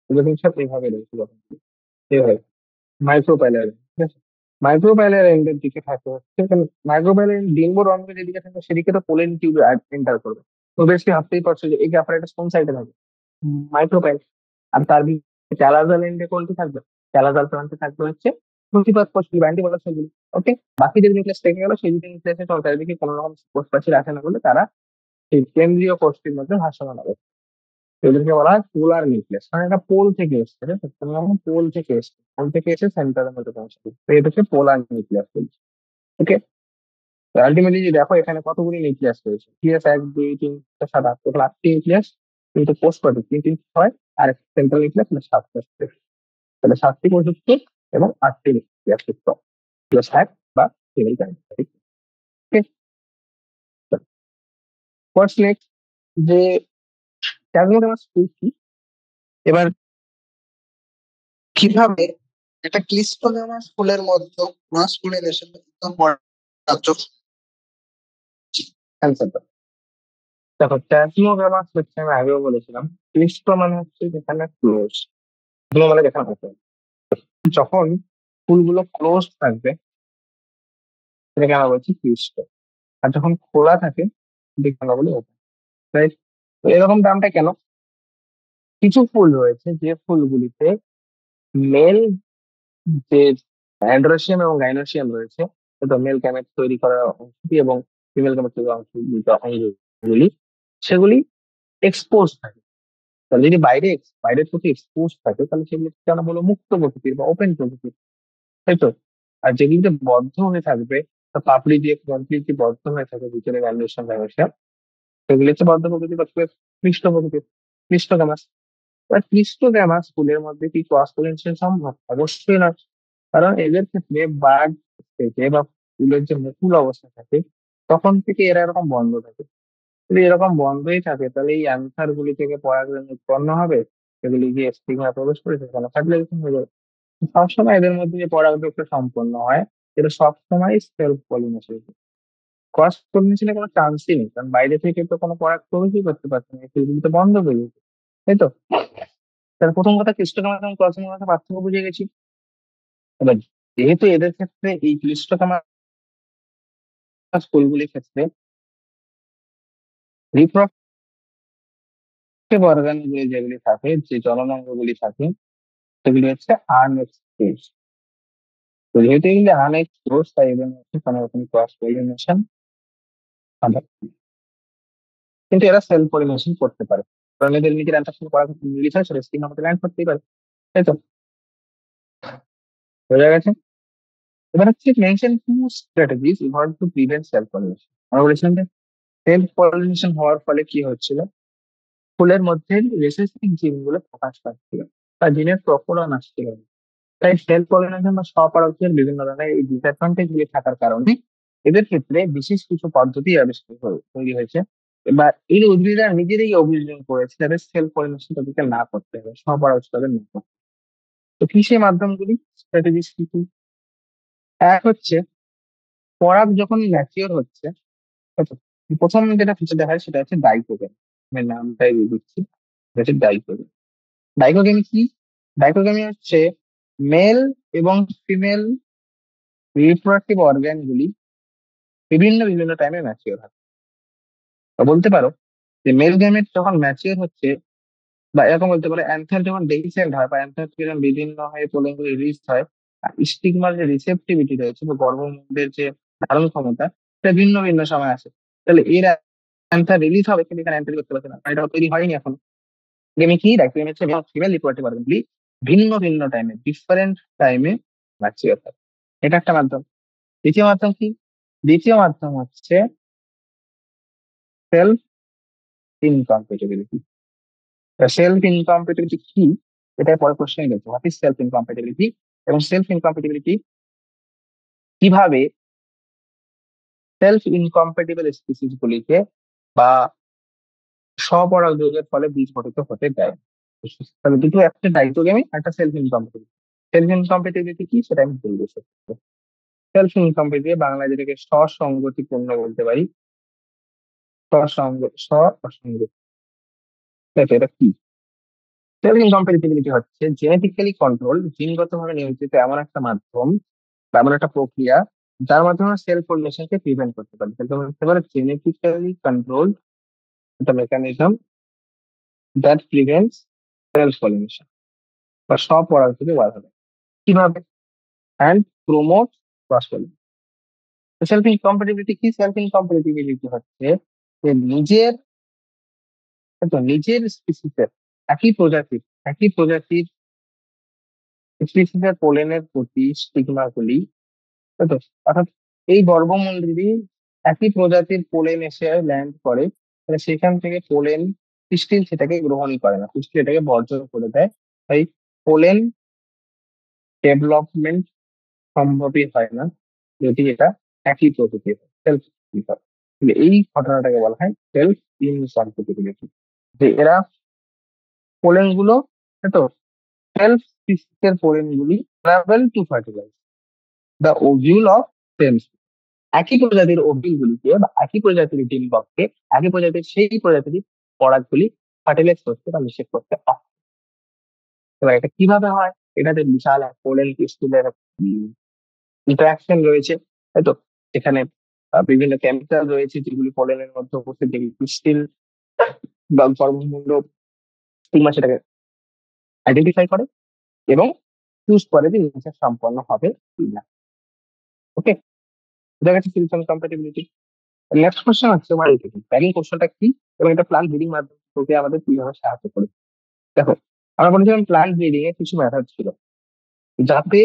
এগুলো কিন্তু সব এইভাবে রয়েছে, যখন এইভাবে মাইক্রোপাইলার, ঠিক আছে। মাইক্রোপাইলার এন্ডের দিকে থাকে হচ্ছে, মাইক্রোপাইলার ডিম্ব রন্ধ্র যেদিকে থাকে সেদিকে তো পোলেন টিউব এন্টার করবে। তো বেশ ভাবতেই পারছো যে এই অ্যাপারেটাস কোন সাইডে থাকে, মাইক্রোপাইল। আর তার দিকে ক্যালাজাল এন্ডে কোনটি থাকবে, ক্যালাজাল প্রান্তে থাকবে হচ্ছে প্রতিপাদ কোষগুলি বা অ্যান্টিবডি সেলগুলি। ওকে, বাকি যে নিউক্লিয়াস থেকে গেল সেই দুটি নিউক্লিয়াসের চারিদিকে কোনো রকম কোষপ্রাচীর আসে না বলে তারা সেই কেন্দ্রীয় কোষটির মধ্যে ভাসমান হবে। এদেরকে বলা হয় পোলার নিউক্লিয়াস, কারণ এটা পোল থেকে এসছে, ঠিক আছে? পোল থেকে এসছে, পোল থেকে এসে সেন্টারের মধ্যে পৌঁছাবে, তো এটাকে পোলার নিউক্লিয়াস বলছে। ওকে, আলটিমেটলি যে দেখো এখানে কতগুলি নিউক্লিয়াস রয়েছে, নিউক্লিয়াস এক দুই তিন চার সাত আট, টোটাল আটটি নিউক্লিয়াস। কিন্তু কোষ কত, তিন তিন ছয়, আর সেন্ট্রাল নিউক্লিয়াস মানে সাতটা। তাহলে সাতটি কোষযুক্ত এবং আটটি নিউক্লিয়াস যুক্ত প্লাস এক বা সিঙ্গেল প্যারেন্ট। হোয়াটস নেক্সট, যে প্লাজমোডামাস ফুল কি, এবার কিভাবে একটা ক্লিস্টোগামাস ফুলের মধ্যে ক্রস পলিনেশন অ্যান্সার দাও। দেখো প্লাজমোগামাস হচ্ছে, আমি আগেও বলেছিলাম, ক্লিস্টো মানে হচ্ছে যেখানে ক্লোজ, মানে যেখানে ওপেন। যখন ফুলগুলো ক্লোজ থাকবে সেটাকে আমরা বলছি ক্লিস্টো, আর যখন খোলা থাকে সেটাকে আমরা বলি ওপেন, রাইট? তো এরকম দামটা কেন? কিছু ফুল রয়েছে যে ফুলগুলিতে মেল যে অ্যান্ড্রোসিয়াম এবং গাইনোসিয়াম রয়েছে, তো মেল গ্যামেট তৈরি করার অংশটি এবং ফিমেল গ্যামেট তৈরি করার অংশগুলি, সেগুলি এক্সপোজ থাকে। তাহলে যদি বাইরের প্রতি এক্সপোজ থাকে তাহলে সেগুলিকে আমরা বলবো মুক্ত প্রকৃতির বা ওপেন প্রকৃতির, তাই তো? আর যেগুলিতে বদ্ধ হয়ে থাকবে, পাপড়ি দিয়ে কমপ্লিটলি বদ্ধ হয়ে থাকে ভিতরে ভ্যালুয়েশন ব্যবসা, সেগুলি হচ্ছে বদ্ধ প্রকৃতির বা ক্লিষ্ট প্রকৃতির, ক্লিষ্টগামাস। এবার ক্লিষ্টগামাস ফুলের মধ্যে কি ক্রস পলিনেশন সম্ভব? অবশ্যই না, কারণ এদের ক্ষেত্রে বার্ড থেকে বা ফুলের যে মুকুল অবস্থা থাকে তখন থেকে এরা এরকম বন্ধ থাকে। যদি এরকম বন্ধই থাকে তাহলে এই অ্যান্থার গুলি থেকে পরাগরেণু উৎপন্ন হবে, সেগুলি গিয়ে স্টিগমায় প্রবেশ করে সেখানে ফার্টিলাইজেশন হয়ে যাবে। সবসময় এদের মধ্যে যে পরাগরেণু সম্পন্ন হয় এটা সবসময় সেলফ পলিনেশন। ক্রস পলিনেশনের কোনো চান্সই নেই, কারণ বাইরে থেকে তো কোনো পরাগ প্রবেশই করতে পারছে না, সেগুলি তো বন্ধ হয়ে যেত, তাই তো? তাহলে প্রথম কথা ক্লিষ্টকামাস এবং ক্রসের মধ্যে পার্থক্য বুঝে গেছি। এবার যেহেতু এদের ক্ষেত্রে এই ক্লিষ্টকামাস ফুলগুলির ক্ষেত্রে রিপ্রোডাক্টিভ অর্গানগুলি যেগুলি থাকে, যে জননাঙ্গগুলি থাকে, সেগুলি হচ্ছে আনএক্সপোজ। তো যেহেতু এগুলি আনএক্সপোজ তাই এদের মধ্যে কোনো রকম ক্রস পলিনেশন হবে না। কিন্তু এরা সেলফ পলিনেশন করতে পারে, কারণ এদের নিজের অ্যান্টারশন করা মিলিত হয়, সেটা স্টিং আমাদের ল্যান্ড করতেই পারে, তাই তো? বোঝা গেছে? এবার হচ্ছে mention two strategies evolve to prevent self pollination. আমরা বলেছিলাম যে সেলফ পলিনেশন হওয়ার ফলে কি হচ্ছিল, ফুলের মধ্যে রেসেসিভ জিনগুলো প্রকাশ পাচ্ছিল বা জিনের প্রকরণ আসছিল না। তাই সেলফ পলিনেশন বা স্বপরাগের বিভিন্ন ধরনের এই ডিসঅ্যাডভান্টেজ গুলি থাকার কারণে এদের ক্ষেত্রে বিশেষ কিছু পদ্ধতি আবিষ্কার তৈরি হয়েছে, বা এই উদ্ভিদরা নিজেরাই অভিযোজন করেছে যাতে সেলফ পলিনেশন তাদেরকে না করতে হবে, স্বপরাগ তাদের না করতে হবে। তো কি সেই মাধ্যমগুলি, স্ট্র্যাটেজিস কি কি? এক হচ্ছে পরাগ যখন ম্যাচিওর হচ্ছে, আচ্ছা, প্রথম যেটা ফিচার দেখা যায় সেটা হচ্ছে ডাইকোগেমি। আমি নামটাই দিয়ে দিচ্ছি, এটা হচ্ছে ডাইকোগেমি। ডাইকোগেমি কি? ডাইকোগেমি হচ্ছে মেল এবং ফিমেল রিপ্রোডাক্টিভ অর্গান গুলি বিভিন্ন বিভিন্ন টাইমে ম্যাচিওর হয়। তো বলতে পারো যে মেল গ্যামেট যখন ম্যাচিওর হচ্ছে, বা এরকম বলতে পারো অ্যান্থার যখন ডেহিসেন্ট হয় বা অ্যান্থার থেকে যখন বিভিন্ন হয়ে পোলেন গুলি রিলিজ হয়, আর স্টিগমার যে রিসেপটিভিটি রয়েছে বা গর্ভমুণ্ডের যে ধারণ ক্ষমতা, সেটা ভিন্ন ভিন্ন সময় আসে। তাহলে এর অ্যান্থার রিলিজ হবে কিন্তু এখানে অ্যান্থার করতে পারছে না, এটা তৈরি হয়নি এখন। গেমে কি রাখবে হচ্ছে ফিমেল রিপ্রোডাক্টিভ অর্গানগুলি ভিন্ন ভিন্ন টাইমে, ডিফারেন্ট টাইমে ম্যাচিওর হয়। এটা একটা মাধ্যম। দ্বিতীয় মাধ্যম কি? দ্বিতীয় মাধ্যম হচ্ছে সেলফ ইনকম্পেটিবিলিটি। সেলফ ইনকম্পেটিবিলিটি কি, এটা পরে কোশ্চেন গেছে, হোয়াট ইজ সেলফ ইনকম্পেটিবিলিটি, এবং সেলফ ইনকম্পেটিবিলিটি কিভাবে সেলফ ইনকম্পেটিবল স্পিসিস গুলিকে বা স্বপরাগ যোগের ফলে বীজ গঠিত হতে দেয়। তাহলে দুটো, একটা ডাইকোগেমি একটা সেলফ ইনকম্পেটিবিলিটি। সেলফ ইনকম্পেটিবিলিটি কি সেটা আমি বলবো। সেলফ ইনকম্পেটিবিলিটি বাংলায় যেটাকে স্বসঙ্গতিপূর্ণ বলতে পারি, অসঙ্গতি। দেখো এটা কি? সেলফ ইনকম্পেটিবিলিটি হচ্ছে জেনেটিক্যালি কন্ট্রোল, জিনগতভাবে নিয়ন্ত্রিত এমন একটা মাধ্যম বা এমন একটা প্রক্রিয়া যার মাধ্যমে সেলফ পলিনেশনকে প্রিভেন্ট করতে পারে। সেটা হতে পারে জেনেটিক্যালি কন্ট্রোল একটা mechanism that prevents self pollination বা স্বপরাগ থেকে বাধা দেয়। কিভাবে? And promote cross pollination. Self incompatibility কি? সেলফ ইনকম্পেটিবিলিটি হচ্ছে যে নিজের স্পিসিসের, একই প্রজাতির স্পিসিসের পোলেনের প্রতি স্টিগমা গুলি, তাই তো? অর্থাৎ এই গর্ভমুণ্ডে একই প্রজাতির পোলেন এসে ল্যান্ড করে, তাহলে সেখান থেকে পোলেন পিস্টিল সেটাকে গ্রহণ করে না, পিস্টিল এটাকে বর্জন করে দেয়। তাই পোলেন ডেভেলপমেন্ট সম্ভবই হয় না যদি এটা একই প্রকৃতির হয়, সেলফ। এই ঘটনাটাকে বলা হয় সেলফ ইনকম্পেটিবিলিটি, যে এরা পোলেন গুলো, তাই তো, সেলফ স্পিসিসের পোলেন গুলি travel to fertilise the ovule of same, একই প্রজাতির ওভিল গুলিকে বা একই প্রজাতির ডিম্বককে একই প্রজাতির সেই প্রজাতির পরাগগুলি ফার্টিলাইজ করতে বা নিষেধ করতে হয়। এবার এটা কিভাবে হয়? এটাতে বিশাল এক পোলেন ক্রিস্টালের ইন্টারাকশন রয়েছে, তাই তো। এখানে বিভিন্ন কেমিক্যাল রয়েছে যেগুলি পোলেনের মধ্যে উপস্থিত, যেগুলি ক্রিস্টাল বা গর্ভমুণ্ড স্টিগমা সেটাকে আইডেন্টিফাই করে এবং চুজ করে যে নেচার সম্পন্ন হবে কিনা। ওকে, এটা গেছে সিলটন কম্প্যাটিবিলিটি। নেক্সট কোশ্চেন হচ্ছে ব্যাগিং কোশ্চেনটা কি, এবং এটা প্লান্ট ব্রিডিং মাধ্যমে তোকে আমাদের কিভাবে সাহায্য করে। দেখো, আমরা বলেছিলাম প্লান্ট ব্রিডিং এ কিছু মেথড ছিল, যাতে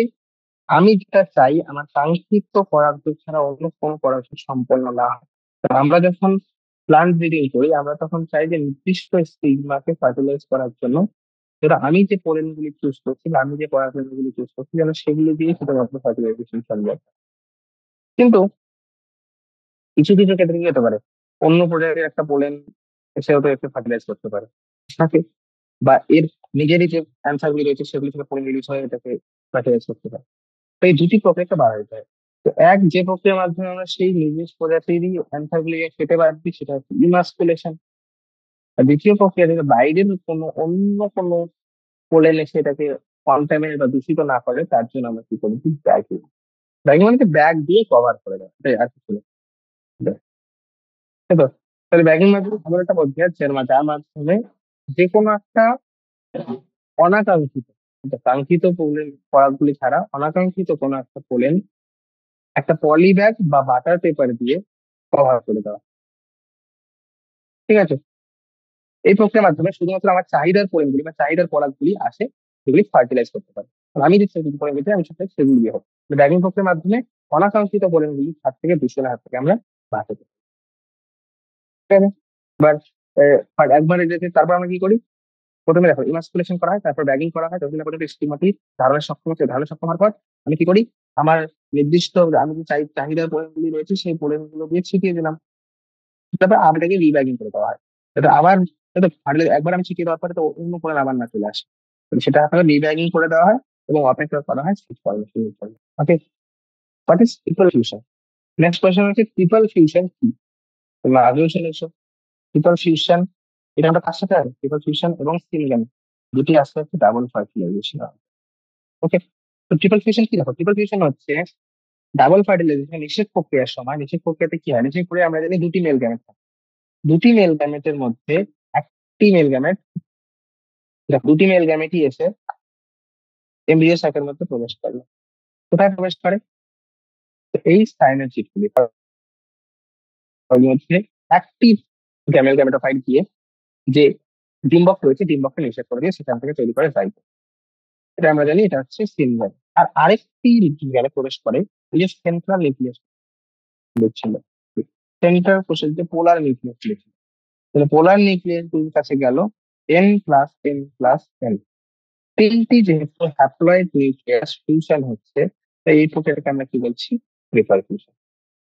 আমি যেটা চাই আমার কাঙ্ক্ষিত পরাগ ছাড়া অন্য কোনো পরাগ সম্পন্ন না হয়। তো আমরা যখন প্লান্ট ব্রিডিং করি আমরা তখন চাই যে নির্দিষ্ট স্টিগমাকে ফার্টিলাইজ করার জন্য, যেটা আমি যে পোলেন গুলি চুজ করছি বা আমি যে পরাগরেণু গুলি চুজ করছি যেন সেগুলি দিয়ে শুধুমাত্র ফার্টিলাইজেশন সম্ভব। কিন্তু কিছু কিছু ক্ষেত্রে কি হতে পারে, অন্য প্রজাতির একটা পোলেন সেও তো একটু ফার্টিলাইজ করতে পারে থাকে, বা এর নিজেরই যে অ্যান্সার গুলি রয়েছে সেগুলি থেকে পোলেন রিলিজ হয়ে এটাকে ফার্টিলাইজ করতে পারে। তো এই দুটি প্রক্রিয়াকে বাধা দিতে হয়। তো এক, যে প্রক্রিয়ার মাধ্যমে আমরা সেই নির্দিষ্ট প্রজাতিরই অ্যান্সার গুলিকে কেটে বাদ সেটা হচ্ছে ইমাস্কুলেশন। আর দ্বিতীয় প্রক্রিয়া, যেটা বাইরের কোনো অন্য কোনো পোলেন এসে এটাকে কন্টামিনেট বা দূষিত না করে তার জন্য আমরা কি করি, ব্যাগিং। ব্যাগিং মানে ব্যাগ দিয়ে কভার করে দেয়, এটাই আর কিছু না। তাই তো? তাহলে ব্যাগিং মাধ্যমে এমন একটা পদ্ধতি আছে যার মাধ্যমে যে কোনো একটা অনাকাঙ্ক্ষিত, কাঙ্ক্ষিত পোলেন পরাগগুলি ছাড়া অনাকাঙ্ক্ষিত কোনো একটা পোলেন একটা পলি ব্যাগ বা বাটার পেপার দিয়ে কভার করে দেওয়া। ঠিক আছে? এই প্রক্রিয়ার মাধ্যমে শুধুমাত্র আমার চাহিদার পোলেনগুলি বা চাহিদার পরাগগুলি আসে, সেগুলি ফার্টিলাইজ করতে পারে। আর আমি যে পোলেন দিতে আমি সেটা সেগুলি দিয়ে হোক, ব্যাগিং প্রক্রিয়ার মাধ্যমে অনাকাঙ্ক্ষিত পোলেনগুলি হাত থেকে দূষণের হাত থেকে আমরা বাঁচাতে পারি। ঠিক আছে? এবার একবার তারপর আমরা কি করি? প্রথমে দেখো ইমাস্কুলেশন করা হয়, তারপর ব্যাগিং করা হয়, ততদিন পর্যন্ত স্টিমাটি ধারণের সক্ষম হওয়ার পর আমি কি করি, আমার নির্দিষ্ট আমি যে চাহিদার পোলেনগুলি রয়েছে সেই পোলেনগুলো দিয়ে ছিটিয়ে দিলাম। তারপর আবার এটাকে রিব্যাগিং করে দেওয়া হয়, যাতে আবার যাতে একবার আমি ছিটিয়ে দেওয়ার পরে তো অন্য করে আবার না চলে আসে। তো সেটা আপনাকে রিব্যাগিং করে দেওয়া হয় এবং অপেক্ষা করা হয় শীত পড়ার শুরু করে। Okay, what is triple fusion? Next question হচ্ছে ট্রিপল ফিউশন কি? তোমরা আগেও শুনেছো ট্রিপল ফিউশন, এটা আমরা কার সাথে আছে? ট্রিপল ফিউশন এবং সিনগ্যান দুটি আস্তে আস্তে ডাবল ফার্টিলাইজেশন। ওকে, তো ট্রিপল ফিউশন কি? দেখো, ট্রিপল ফিউশন হচ্ছে ডাবল ফার্টিলাইজেশন নিষেক প্রক্রিয়ার সময়। নিষেক প্রক্রিয়াতে কি হয়? নিষেক প্রক্রিয়া আমরা জানি দুটি মেল গ্যামেট থাকে। দুটি মেল গ্যামেটের মধ্যে একটি মেল গ্যামেট, দুটি মেল গ্যামেটই এসে এমব্রিও সাইকের মধ্যে প্রবেশ করলো। কোথায় প্রবেশ করে? তো এই সাইনের চিটগুলি মধ্যে একটি গ্যামেল গ্যামেটোফাইট গিয়ে যে ডিম্বক রয়েছে, ডিম্বককে নিষেধ করে দিয়ে সেখান থেকে তৈরি করে জাইগোট। এটা আমরা জানি, এটা হচ্ছে সিনগ্যান। আর আরেকটি গ্যামে প্রবেশ করে এই যে সেন্ট্রাল নিউক্লিয়াস ছিল, সেন্ট্রাল কোষের যে পোলার নিউক্লিয়াস ছিল, তাহলে পোলার নিউক্লিয়াস গুলির কাছে গেল N+N+N, তিনটি যেহেতু হ্যাপ্লয়েড নিউক্লিয়াস ফিউশন হচ্ছে, তাই এই প্রক্রিয়াটাকে আমরা কি বলছি? Triple fusion.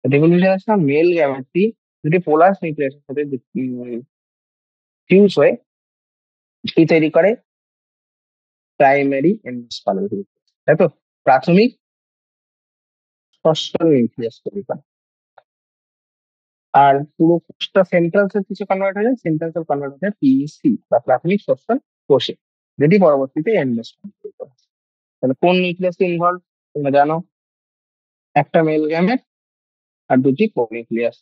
ট্রিপল ফিউশন হচ্ছে মেল গ্যামেটটি দুটি পোলার নিউক্লিয়াসের সাথে ফিউজ হয়ে কি তৈরি করে? প্রাইমারি এন্ডোস্পার্মিক নিউক্লিয়াস, তাই তো? প্রাথমিক ষষ্ঠ নিউক্লিয়াস তৈরি করে। আর পুরো কোষটা সেন্ট্রাল সেল কিছু কনভার্ট হয়ে যায়, সেন্ট্রাল সেল কনভার্ট হয়ে যায় পিইসি বা প্রাথমিক শ্বসন কোষে, যেটি পরবর্তীতে এন্ডোস্পার্ম তৈরি করে। তাহলে কোন নিউক্লিয়াস ইনভলভ তোমরা জানো? একটা মেল গ্যামেট আর দুটি নিউক্লিয়াস।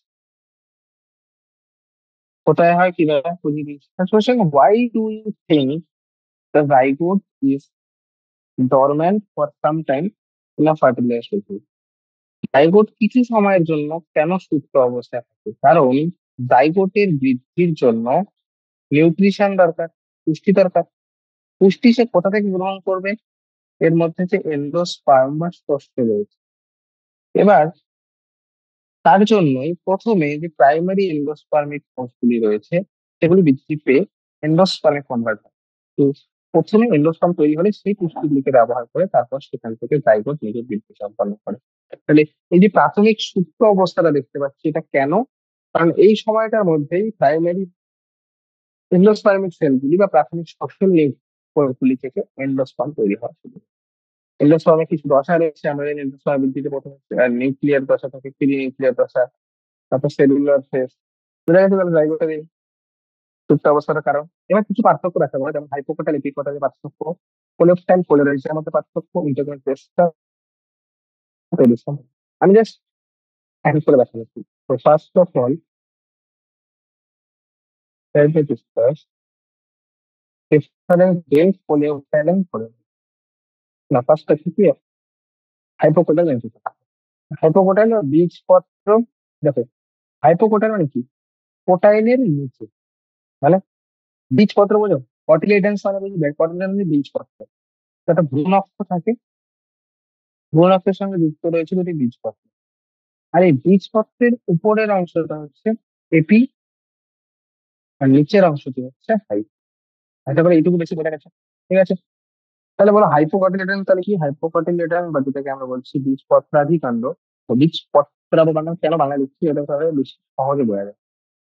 কোথায় হয়, কিভাবে? বুঝিয়ে দিচ্ছি। Why do you think the zygote is dormant for some time in a fertilization? Zygote কিছু সময়ের জন্য কেন সুপ্ত অবস্থায় থাকে? কারণ জাইগোটের বৃদ্ধির জন্য নিউট্রিশন দরকার, পুষ্টি দরকার। পুষ্টি সে কোথা থেকে গ্রহণ করবে? এর মধ্যে যে এন্ডোস্পার্ম বা ষষ্ঠ রয়েছে। এবার তার জন্যই প্রথমে যে প্রাইমারি এন্ডোস্পার্মিক কোষগুলি রয়েছে সেগুলি বৃদ্ধি পেয়ে এন্ডোস্পার্মে কনভার্ট হয়। তো প্রথমে এন্ডোস্পার্ম তৈরি হলে সেই পুষ্টিগুলিকে ব্যবহার করে তারপর সেখান থেকে জাইগোট নিজের বৃদ্ধি সম্পন্ন করে। তাহলে এই যে প্রাথমিক সুপ্ত অবস্থাটা দেখতে পাচ্ছি, এটা কেন? কারণ এই সময়টার মধ্যেই প্রাইমারি এন্ডোস্পার্মিক সেলগুলি বা প্রাথমিক শ্বসন কোষগুলি থেকে এন্ডোস্পার্ম তৈরি হয়। এন্ডোস্পার্মে কিছু দশা রয়েছে, আমরা জানি এন্ডোস্পার্ম বৃদ্ধিতে প্রথমে নিউক্লিয়ার দশা থাকে, প্রি নিউক্লিয়ার দশা, তারপর সেলুলার ফেজ। বোঝা গেছে তাহলে জাইগোটের এই সুপ্ত অবস্থার কারণ। এবার কিছু পার্থক্য দেখা যাবে, যেমন হাইপোকোটাল এপিকোটালের পার্থক্য, কোলেপ্টাইল পোলারাইজেশনের মধ্যে পার্থক্য, ইন্টারগ্রাল টেস্টা। আমি জাস্ট এক এক করে দেখা যাচ্ছি। তো first of all, let me discuss difference between coleoptile and polyp. না, ফার্স্ট আছে কি? হাইপোকোটাল এপিকোটাল। হাইপোকোটাইল বীজপত্র। দেখো, হাইপোকোটাইল মানে কি? কোটাইলের নিচে, মানে বীজপত্র বোঝো? কটিলেডেন্স মানে বুঝবে, কটিলেডেন্স মানে বীজপত্র। তো একটা ভ্রূণক্ষ থাকে, ভ্রূণক্ষের সঙ্গে যুক্ত রয়েছে দুটি বীজপত্র। আর এই বীজপত্রের উপরের অংশটা হচ্ছে এপি, আর নিচের অংশটি হচ্ছে হাইপো। আশা করি এইটুকু বেশি বোঝা গেছে। ঠিক আছে, তাহলে বলো হাইপোকটিলেডেন্স তাহলে কি? হাইপোকটিলেডেন্স বা যেটাকে আমরা বলছি বীজপত্রাধিকাণ্ড। তো বীজপত্র বাংলা কেন বাংলা লিখছি, এটা তাহলে বেশি সহজে বোঝা যায়।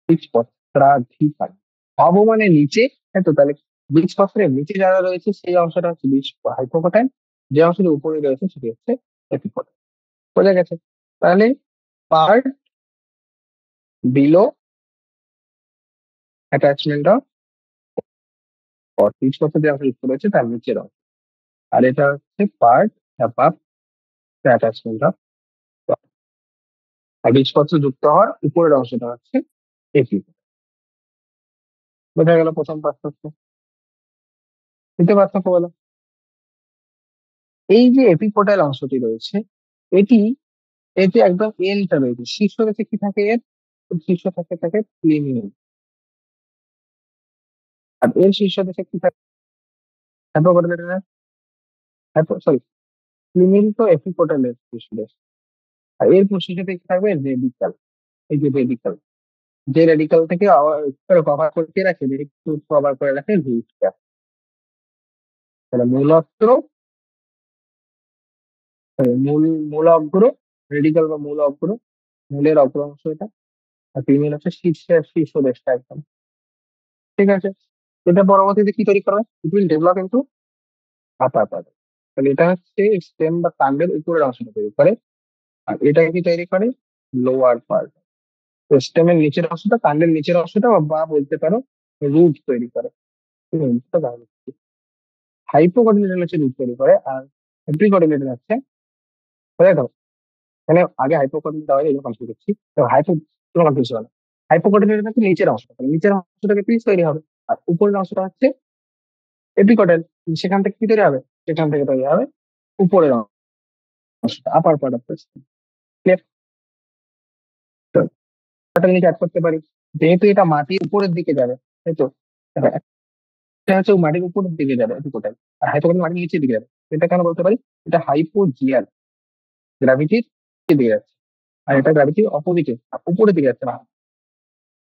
বীজপত্রাধিকাণ্ড, অব মানে নিচে, তাই তো? তাহলে বীজপত্রের নিচে যারা রয়েছে সেই অংশটা হচ্ছে বীজ হাইপোকটাইল, যে অংশটি উপরে রয়েছে সেটি হচ্ছে এপিকটাইল। বোঝা গেছে? তাহলে পার্ট বিলো অ্যাটাচমেন্ট অফ বীজপত্র যে অংশ যুক্ত রয়েছে তার নিচের অংশ, আর এটা হচ্ছে পার্ট অ্যাবাভ অ্যাটাচমেন্ট অফ। আর বীজপত্র যুক্ত হওয়ার উপরের অংশটা হচ্ছে এপি। বোঝা গেল প্রথম পার্থক্য। দ্বিতীয় পার্থক্য বলো, এই যে এপিকোটাইল অংশটি রয়েছে, এটি এটি একদম এন্ডটা রয়েছে, শীর্ষ দেশে কি থাকে? এর শীর্ষ থাকে থাকে প্লিমিউল, আর এর শীর্ষ দেশে কি থাকে? হ্যাপোকোটাইল, সরি, প্লিমিউল তো এপিকোটাইলের শীর্ষ দেশ। আর এর শীর্ষে কি থাকবে? রেডিকাল। এই যে রেডিকাল, যে রেডিকাল থেকে কভার করে রাখে, কভার করে রাখে রুটটা। তাহলে মূলত্র, মূল মূল অগ্র, রেডিকাল বা মূল অগ্র, মূলের অগ্র অংশ এটা। আর ফিমেল হচ্ছে শীর্ষ দেশটা একদম। ঠিক আছে, এটা পরবর্তীতে কি তৈরি করবে? It will develop into upper part. তাহলে এটা হচ্ছে স্টেম বা কাণ্ডের উপরের অংশটা তৈরি করে, আর এটা কি তৈরি করে? Lower part. তো স্টেমের নিচের অংশটা, কাণ্ডের নিচের অংশটা বা বলতে পারো রুট তৈরি করে। হাইপোকটিলিডন হচ্ছে রুট তৈরি করে, আর এপিকটিলিডন হচ্ছে, বুঝলে তো? মানে আগে হাইপোকটিলিডন দেওয়া হয়, এগুলো কনফিউজ করছি। তো কোনো কনফিউজ হবে না। হাইপোকটিলিডন হচ্ছে নিচের অংশ, তাহলে নিচের অংশটাকে পিস তৈরি হবে, আর উপরের অংশটা হচ্ছে এপিকটেল। সেখান থেকে কি তৈরি হবে? সেখান থেকে তৈরি হবে উপরের অংশটা, আপার পার্ট অফ দ্য স্টেম। এটা নিচে অ্যাড করতে পারি, যেহেতু এটা মাটির উপরের দিকে যাবে, তাই তো? দেখো, এটা হচ্ছে মাটির উপরের দিকে যাবে এপিকটেল, আর হাইপোকটিল মাটির নিচের দিকে যাবে। এটা কেন বলতে পারি? এটা হাইপোজিয়াল, গ্র্যাভিটির দিকে যাচ্ছে, আর এটা গ্র্যাভিটির অপোজিটে, উপরের দিকে যাচ্ছে না।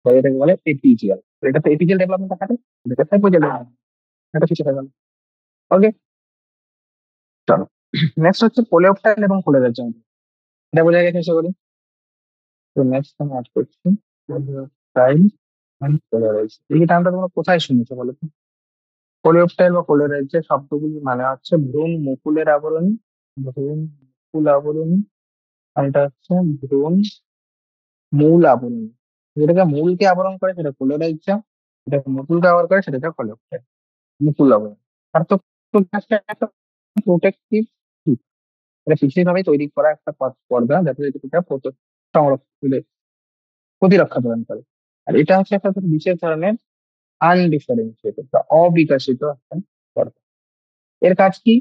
তো এটাকে বলে এপিজিয়াল। এটা তো এপিজিয়াল ডেভেলপমেন্ট দেখাবে, এটা হাইপোজিয়াল ডেভেলপমেন্ট। এটা কিছু হয়ে গেল। ওকে, চলো। নেক্সট হচ্ছে কোলেপ্টাইল এবং কোলেরাইজাম। এটা বোঝা গেছে আশা করি। তো নেক্সট আমি অ্যাড করছি কোলেপ্টাইল এন্ড কোলেরাইজ। এই টার্মটা তোমরা কোথায় শুনেছো বলো তো? কোলেপ্টাইল বা কোলেরাইজের শব্দগুলি মানে হচ্ছে ভ্রূণ মুকুলের আবরণী, ভ্রূণ মুকুল আবরণী, আর এটা হচ্ছে ভ্রূণ মূল আবরণী। যেটাকে মূলকে আবরণ করে সেটা কোলেরাইজা, যেটাকে মুকুলকে আবরণ করে সেটা কোলেপ্টাইল, মুকুল আবরণ। আর তো একটা প্রোটেক্টিভ, এটা বিশেষ ভাবে তৈরি করা একটা পর্দা, যাতে এটা সংরক্ষণ, প্রতিরক্ষা প্রদান করে। আর এটা হচ্ছে একটা বিশেষ ধরনের আনডিফারেন্সিয়েটেড বা অবিকশিত একটা পর্দা। এর কাজ কি?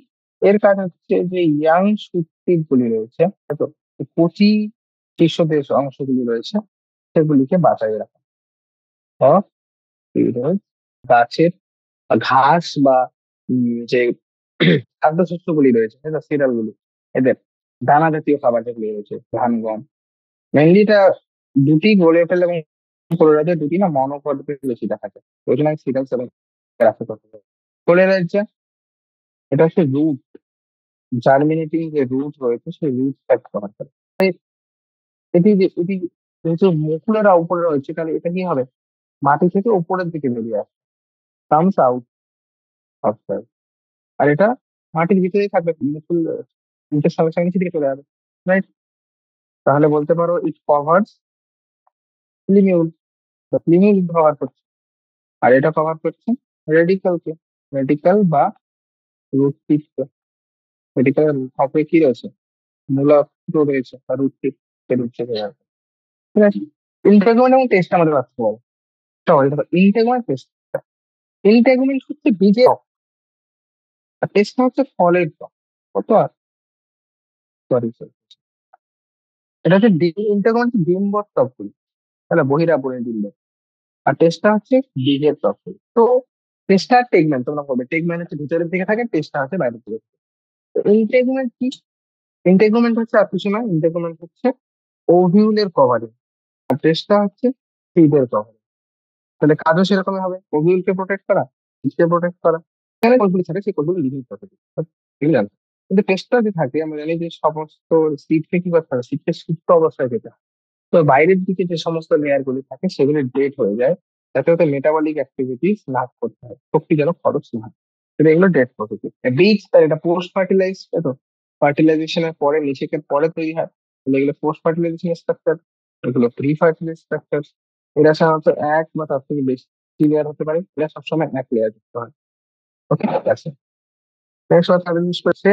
এর কাজ হচ্ছে যে ইয়াং উদ্ভিদ গুলি রয়েছে, তো কচি শীর্ষদেশ অংশগুলি রয়েছে, সেগুলিকে বাঁচাই রাখা। অফ গাছের ঘাস বা যে খাদ্যশস্যগুলি রয়েছে, সিরিয়াল গুলি, এদের দানা জাতীয় খাবার যেগুলি রয়েছে, ধান গম, মেনলি এটা দুটি গোলেফেল এবং কোলেরাইজার, দুটি না মনোপদ্রবে বেশি দেখা যায়, ওই জন্য আমি সিরিয়াল সেভেন রাখতে করতে পারি। কোলেরাইজার এটা হচ্ছে রুট, জার্মিনেটিং যে রুট রয়েছে সেই রুট কভার করে। তাই এটি যেহেতু মুকুলেরা উপরে রয়েছে, তাহলে এটা কি হবে? মাটি থেকে উপরের দিকে বেরিয়ে আসে, কামস আউট অফ সয়েল। আর এটা মাটির ভিতরেই থাকবে, মুকুল রুটের সঙ্গে সঙ্গে নিচের দিকে চলে যাবে, রাইট? তাহলে বলতে পারো ইট কভার্স লিমিউল, লিমিউল কভার করছে। আর এটা কভার করছে রেডিকালকে, রেডিকাল বা রুট টিপকে। রেডিকাল হবে কি রয়েছে? মূলাগ্র রয়েছে বা রুট টিপ, রুট থেকে যাবে। ঠিক আছে, ইন্টেগুমেন্ট এবং টেস্ট আমাদের বাঁচতে পারে। চলো দেখো, ইন্টেগুমেন্ট টেস্ট। ইন্টেগুমেন্ট হচ্ছে বীজের ত্বক, আর টেস্ট হচ্ছে ফলের ত্বক। কত? আর সরি সরি, এটা হচ্ছে ইন্টেগুমেন্ট হচ্ছে ডিম্বর ত্বকগুলি, তাহলে বহিরাবরণী ডিম্ব। আর টেস্টটা হচ্ছে বীজের ত্বকগুলি। তো টেস্টা আর টেগমেন্ট তোমরা বলবে, টেগমেন্ট হচ্ছে ভিতরের দিকে থাকে, টেস্টটা হচ্ছে বাইরের দিকে থাকে। তো ইন্টেগুমেন্ট কি? ইন্টেগুমেন্ট হচ্ছে আর কিছু না, ইন্টেগুমেন্ট হচ্ছে ওভিউলের কভারিং, আর টেস্টটা হচ্ছে সিডের কভারিং। তাহলে কাজও সেরকমই হবে, ওভিউলকে প্রোটেক্ট করা, সিডকে প্রোটেক্ট করা। এখানে কোষগুলি থাকে, সেই কোষগুলি লিভিং প্রোটেক্ট, ঠিক আছে? কিন্তু টেস্টটা যে থাকে, আমরা জানি যে সমস্ত সিডকে কি করতে হবে? সিডকে সুপ্ত অবস্থায় যেতে হয়। তো বাইরের দিকে যে সমস্ত লেয়ার গুলি থাকে সেগুলি ডেড হয়ে যায়, যাতে ওতে মেটাবলিক অ্যাক্টিভিটিস না করতে হয়, শক্তি যেন খরচ না হয়। কিন্তু এগুলো ডেড প্রকৃতির বীজ, তার এটা পোস্ট ফার্টিলাইজ, তাই তো? ফার্টিলাইজেশনের পরে, নিষেকের পরে তৈরি হয়, তাহলে এগুলো পোস্ট ফার্টিলাইজেশন স্ট্রাকচার, এগুলো প্রি ফার্টিলাইজ স্ট্রাকচার। এরা সাধারণত এক বা তার থেকে বেশি লেয়ার হতে পারে, এরা সবসময় এক লেয়ার যুক্ত হয়। ওকে, ঠিক আছে। নেক্সট কথা জিনিস করছে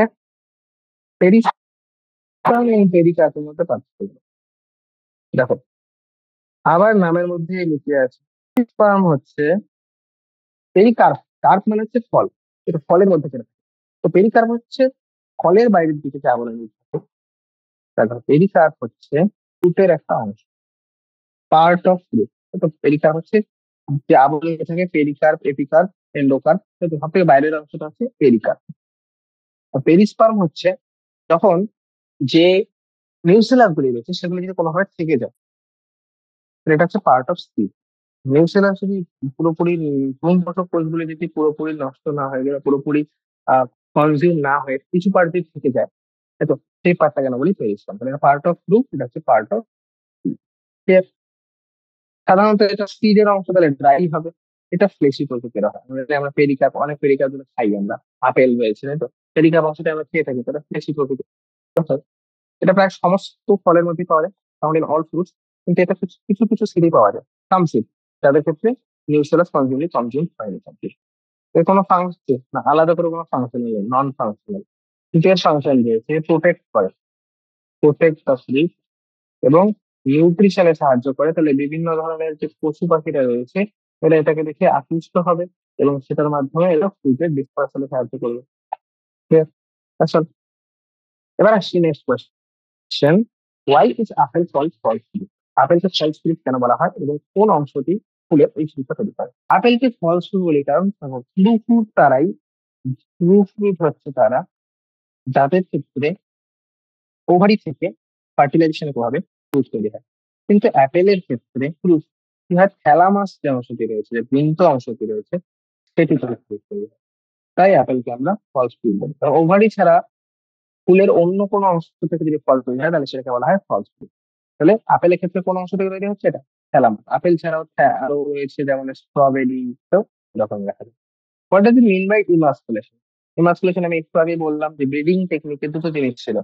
পেরিস্পার্ম এবং পেরিকার্পের মধ্যে পার্থক্য। দেখো, আবার নামের মধ্যে লুকিয়ে আছে। স্পার্ম হচ্ছে পেরিকার্প, কার্প মানে হচ্ছে ফল, এটা ফলের মধ্যে কেটে থাকে। তো পেরিকার্প হচ্ছে ফলের বাইরের দিকে যে আবরণ থাকে, দেখো পেরিকার্প হচ্ছে ফ্রুটের একটা অংশ, পার্ট অফ ফ্রুট। তো পেরিকার্প হচ্ছে যে আবরণ থাকে, পেরিকার্প, এপিকার্প, এন্ডোকার্প, তো সব থেকে বাইরের অংশটা হচ্ছে পেরিকার্প। আর পেরিস্পার্ম হচ্ছে যখন যে নিউসেলার গুলি রয়েছে সেগুলো যদি কোনোভাবে থেকে যায়, তাহলে এটা হচ্ছে পার্ট অফ সিড। নিউসেলার যদি পুরোপুরি ভ্রূণপোষক কোষগুলি যদি পুরোপুরি নষ্ট না হয়ে যায়, পুরোপুরি কনজিউম না হয়ে কিছু পার্ট যদি থেকে যায়, তাই তো? সেই পার্টটা কেন বলি পেরিস্পার্ম, তাহলে পার্ট অফ ফ্রুট, এটা হচ্ছে পার্ট অফ। সাধারণত এটা সিডের অংশ তাহলে ড্রাই হবে। এটা ফ্লেশি প্রকৃতির হয়। আমরা পেরিকাপ, অনেক পেরিকাপ গুলো খাই আমরা, আপেল রয়েছে তাই তো, পেরিকাপ অংশটা আমরা খেয়ে থাকি, তাহলে ফ্লেশি প্রকৃতির হয়। এটা প্রায় সমস্ত ফলের মধ্যে পাওয়া যায়, ফাউন্ড ইন অল ফ্রুটস। কিন্তু এটা কিছু কিছু কিছু সিডে পাওয়া যায়, সাম সিড, যাদের ক্ষেত্রে নিউসেলাস কনজিউম হয়নি কমপ্লিট। এর কোনো ফাংশন না, আলাদা করে কোনো ফাংশন নেই, নন ফাংশনাল। কিন্তু এর ফাংশন রয়েছে, প্রোটেক্ট করে, প্রোটেক্ট দ্য ফ্রুট এবং নিউট্রিশনে সাহায্য করে। তাহলে বিভিন্ন ধরনের যে পশু পাখিরা রয়েছে এরা এটাকে দেখে আকৃষ্ট হবে এবং সেটার মাধ্যমে এরা ফ্রুটের ডিসপারশনে সাহায্য করবে। ঠিক আছে? That's all. এবার আসছি next question, why is apple called false fruit? আপেলকে ফল ফ্রুট কেন বলা হয় এবং কোন অংশটি ফুলের এই ফ্রুটটা তৈরি করে? আপেলকে ফল ফ্রুট বলি কারণ ট্রু ফ্রুট তারাই, ট্রু ফ্রুট হচ্ছে তারা যাদের ক্ষেত্রে ওভারি থেকে ফার্টিলাইজেশনের প্রভাবে ফ্রুট তৈরি হয়। কিন্তু অ্যাপেলের ক্ষেত্রে ফ্রুট কি হয়, থ্যালামাস যে অংশটি রয়েছে, যে বৃন্ত অংশটি রয়েছে, সেটি থেকে ফ্রুট তৈরি হয়। তাই অ্যাপেলকে আমরা ফলস ফ্রুট বলি। ওভারি ছাড়া ফুলের অন্য কোনো অংশ থেকে যদি ফল তৈরি হয় তাহলে সেটাকে বলা হয় ফলস ফ্রুট। তাহলে আপেলের ক্ষেত্রে কোন অংশ থেকে তৈরি হচ্ছে? এটা থ্যালামাস। আপেল ছাড়াও আরো রয়েছে যেমন স্ট্রবেরি, তো এরকম দেখা যায়। What does it mean by emasculation? Emasculation আমি একটু আগে বললাম যে ব্রিডিং টেকনিকে দুটো জিনিস ছিল।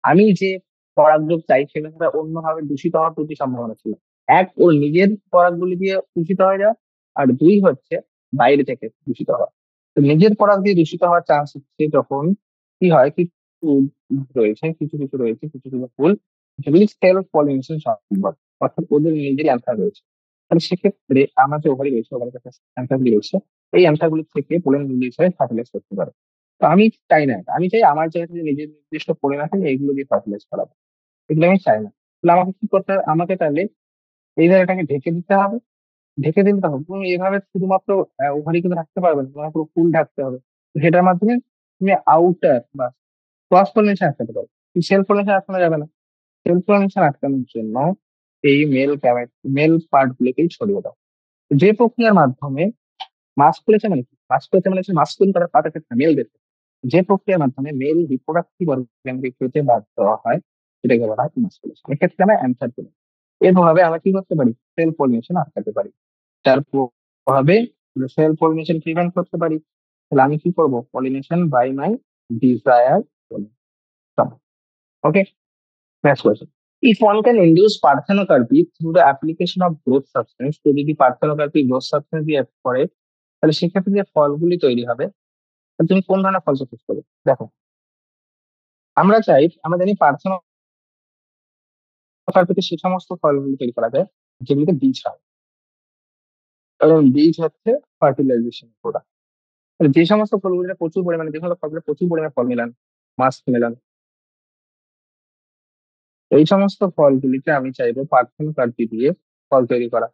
আমি যে পরাগযোগ চাই সেখানে অন্যভাবে দূষিত হওয়ার প্রতি সম্ভাবনা ছিল। এক, ওর নিজের পরাগগুলি দিয়ে দূষিত হয়ে যাওয়া, আর দুই হচ্ছে বাইরে থেকে দূষিত হওয়া। তো নিজের পরাগ দিয়ে দূষিত হওয়ার চান্স হচ্ছে যখন কি হয়, কিছু রয়েছে, কিছু কিছু রয়েছে, কিছু কিছু ফুল যেগুলি সেলফ পলিনেশন সম্ভব, অর্থাৎ ওদের নিজেরই অ্যান্থার রয়েছে। তাহলে সেক্ষেত্রে আমার যে ওভারি রয়েছে, ওভারের কাছে অ্যান্থার রয়েছে, এই অ্যান্থারগুলি থেকে পোলেন রিলিজ হয়ে ফার্টিলাইজ করতে পারে। তো আমি চাই না এটা। আমি চাই আমার জায়গাতে যে নিজের নির্দিষ্ট পোলেন আছে এইগুলো দিয়ে ফার্টিলাইজ করাবো, এগুলো আমি চাই না। তাহলে আমাকে কি করতে হবে? আমাকে তাহলে এই জায়গাটাকে ঢেকে দিতে হবে। ঢেকে দিতে হবে, তুমি এভাবে শুধুমাত্র ওভারি কিন্তু রাখতে পারবে না, তোমার পুরো ফুল ঢাকতে হবে। তো সেটার মাধ্যমে তুমি আউটার বা ক্রস পলিনেশন আটকাতে পারো, সেলফ পলিনেশন আটকানো যাবে না। সেলফ পলিনেশন আটকানোর জন্য এই মেল পার্ট গুলোকেই ছড়িয়ে দাও। যে প্রক্রিয়ার মাধ্যমে মাস্কুলেশন, মানে কি মাস্কুলেশন, মানে মাস্কুলিন তারা পার্ট একটা মেলদের, যে প্রক্রিয়ার মাধ্যমে মেল রিপ্রোডাক্টিভ অর্গানকে খেতে বাধ্য হয় সেটাকে বলা হয় মাস্কুলেশন। এক্ষেত্রে আমরা অ্যান্সার করি। এর প্রভাবে আমরা কি করতে পারি? সেল পলিনেশন আটকাতে পারি। তার প্রভাবে সেল পলিনেশন প্রিভেন্ট করতে পারি। তাহলে আমি কি করব? Pollination by my desire. Okay, next question, if one can induce parthenocarpy through the application of growth substance, তো যদি পার্থেনোকার্পি গ্রোথ সাবস্টেন্স দিয়ে act করে তাহলে সেক্ষেত্রে যে ফলগুলি তৈরি হবে, তাহলে তুমি কোন ধরনের ফল চুজ করবে? দেখো, আমরা চাই, আমরা জানি পার্থেনোকার্পিতে সে সমস্ত ফলগুলি তৈরি করা যায় যেগুলিতে বীজ হয়, কারণ বীজ হচ্ছে ফার্টিলাইজেশন প্রোডাক্ট। যে সমস্ত ফলগুলিতে প্রচুর পরিমাণে, যে সমস্ত ফলগুলো প্রচুর পরিমাণে ফল মেলান, মাস্ক মেলান, এই সমস্ত ফলগুলিতে আমি চাইবো পার্থেনোকার্পি দিয়ে ফল তৈরি করা।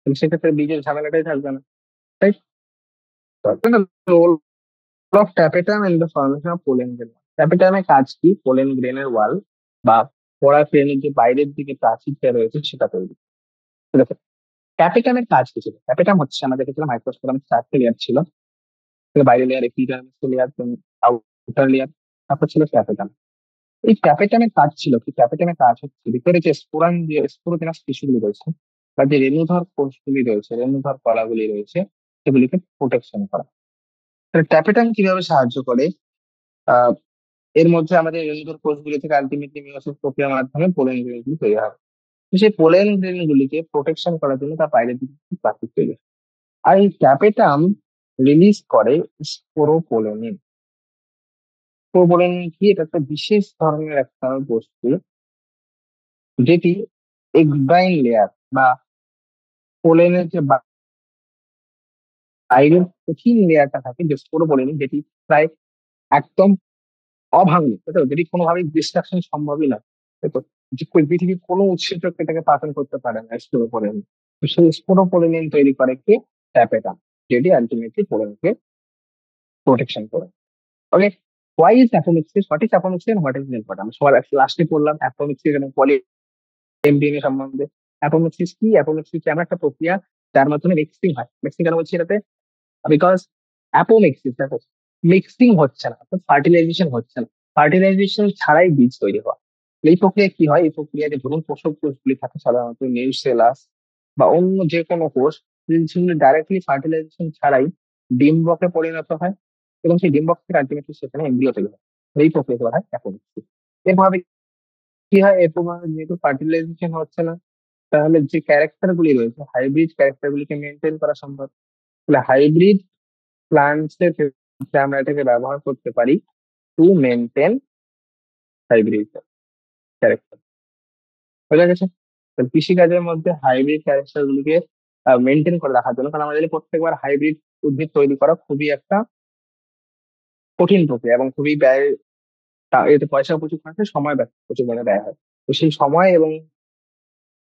কিন্তু সেক্ষেত্রে বীজের ঝামেলাটাই থাকবে না, তাই role of tapetum in the formation of pollen grain. ট্যাপেটামের কাজ কি? পোলেন গ্রেনের ওয়াল বা পরাগ রেণুর যে বাইরের দিকে প্রাচীরটা রয়েছে সেটা তৈরি। ঠিক আছে, ট্যাপেটামের কাজ কি ছিল? ট্যাপেটাম হচ্ছে, আমাদের দেখেছিলাম মাইক্রোস্কোপ চারটে লেয়ার ছিল, বাইরের layer, epidermis layer, outer layer, তারপর ছিল ট্যাপেটাম। এই ট্যাপেটামের কাজ ছিল কি? ট্যাপেটামের কাজ হচ্ছে ভিতরে যে স্পোরান, যে স্পোরোজেনাস টিস্যুগুলি রয়েছে বা যে রেণুধর কোষগুলি রয়েছে, রেণুধর কলাগুলি রয়েছে, সেগুলিকে প্রোটেকশন করা। তাহলে ট্যাপেটাম কিভাবে সাহায্য করে? আহ এর মধ্যে আমাদের রেণুধর কোষগুলি থেকে আলটিমেটলি মিয়োসিস প্রক্রিয়ার মাধ্যমে পোলেন গ্রেনগুলি তৈরি হবে। তো সেই পোলেন গ্রেনগুলিকে প্রোটেকশন করার জন্য তার বাইরের দিকে প্লাস্টিক তৈরি হয়। আর এই ট্যাপেটাম রিলিজ করে স্পোরোপোলেনিন। স্পোরোপোলেনিন কি? এটা একটা বিশেষ ধরনের একটা বস্তু যেটি এক্সবাইন লেয়ার বা পোলেনের যে বাইরের কঠিন লেয়ারটা থাকে, যে স্পোরোপোলেনিন, যেটি প্রায় একদম অভাঙনীয়, তাই তো? যেটি কোনোভাবেই ডিস্ট্রাকশন সম্ভবই না, তাই তো? যে পৃথিবীর কোনো উৎসেচক এটাকে পাচন করতে পারে না, স্পোরোপোলেনিন। তো সেই স্পোরোপোলেনিন তৈরি করে কে? ট্যাপেটাম, যেটি আলটিমেটলি পোলেনকে প্রোটেকশন করে। Okay, why is apomixis? What is apomixis and what is important? আমরা সবার লাস্টে পড়লাম অ্যাপোমিক্সিস এবং পলি এমডিএনএ সম্বন্ধে। অ্যাপোমিক্সিস কি? অ্যাপোমিক্সিস এমন একটা প্রক্রিয়া যার মাধ্যমে মিক্সিং হয়। মিক্সিং কেন বলছি এটাতে? বিকজ অ্যাপোমিক্সিস, দেখো, মিক্সিং হচ্ছে না, অর্থাৎ ফার্টিলাইজেশন হচ্ছে না, ফার্টিলাইজেশন ছাড়াই বীজ তৈরি হওয়া। এই প্রক্রিয়া কি হয়? এই প্রক্রিয়ায় যে ভ্রূণ পোষক কোষগুলি থাকে, সাধারণত নিউসেলাস বা অন্য যে কোনো কোষ যদি সেগুলো ডাইরেক্টলি ফার্টিলাইজেশন ছাড়াই ডিম্বকে পরিণত হয় এবং সেই ডিম্বক থেকে আলটিমেটলি সেখানে এমব্রিও তৈরি হয়, এই প্রক্রিয়া বলা হয় অ্যাপোপ্টোসিস। এরভাবে কি হয়, এরপর যেহেতু ফার্টিলাইজেশন হচ্ছে না, তাহলে যে ক্যারেক্টার গুলি রয়েছে হাইব্রিড ক্যারেক্টার গুলিকে মেনটেন করা সম্ভব। তাহলে হাইব্রিড প্লান্টস এর ক্ষেত্রে আমরা এটাকে ব্যবহার করতে পারি টু মেনটেন হাইব্রিড ক্যারেক্টার। বোঝা গেছে? তো কৃষিকাজের মধ্যে হাইব্রিড ক্যারেক্টার গুলিকে মেনটেন করে রাখার জন্য, কারণ আমাদের প্রত্যেকবার হাইব্রিড উদ্ভিদ তৈরি করা খুবই একটা কঠিন প্রক্রিয়া এবং খুবই ব্যয়, এতে পয়সা প্রচুর খরচ হয়, সময় প্রচুর মানে ব্যয় হয়। তো সেই সময় এবং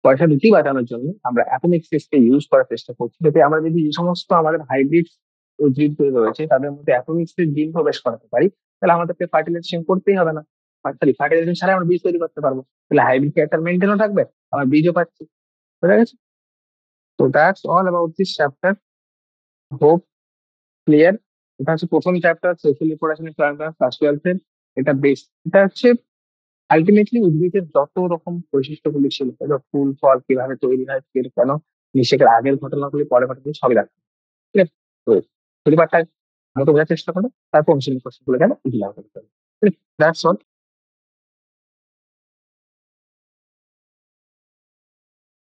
পয়সা দুটি বাঁচানোর জন্য আমরা অ্যাটমিক সিস্টেম ইউজ করার চেষ্টা করছি, যাতে আমরা যদি যে সমস্ত আমাদের হাইব্রিড উদ্ভিদ রয়েছে তাদের মধ্যে অ্যাটমিক জিন প্রবেশ করাতে পারি, তাহলে আমাদেরকে ফার্টিলাইজেশন করতেই হবে না। সরি, ফার্টিলাইজেশন ছাড়া আমরা বীজ তৈরি করতে পারবো, তাহলে হাইব্রিড ক্যারেক্টার মেনটেনও থাকবে, আমার বীজও পাচ্ছি। বুঝা গেছে? তো that's all about this chapter. Hope clear. এটা হচ্ছে প্রথম চ্যাপ্টার, সেক্সুয়াল রিপ্রোডাকশন ক্লাস 12 এর। এটা বেস, এটা হচ্ছে আলটিমেটলি উদ্ভিদের যত রকম বৈশিষ্ট্যগুলি ছিল, ফুল ফল কিভাবে তৈরি হয়, কেন নিষেকের আগের ঘটনাগুলি পরে ঘটনাগুলি সবই দেখা, ঠিক আছে? তো পরিবারটা মতো বোঝার চেষ্টা করো, তারপর অনুশীলনী প্রশ্নগুলো গেলে ইজিলা করতে হবে। That's all.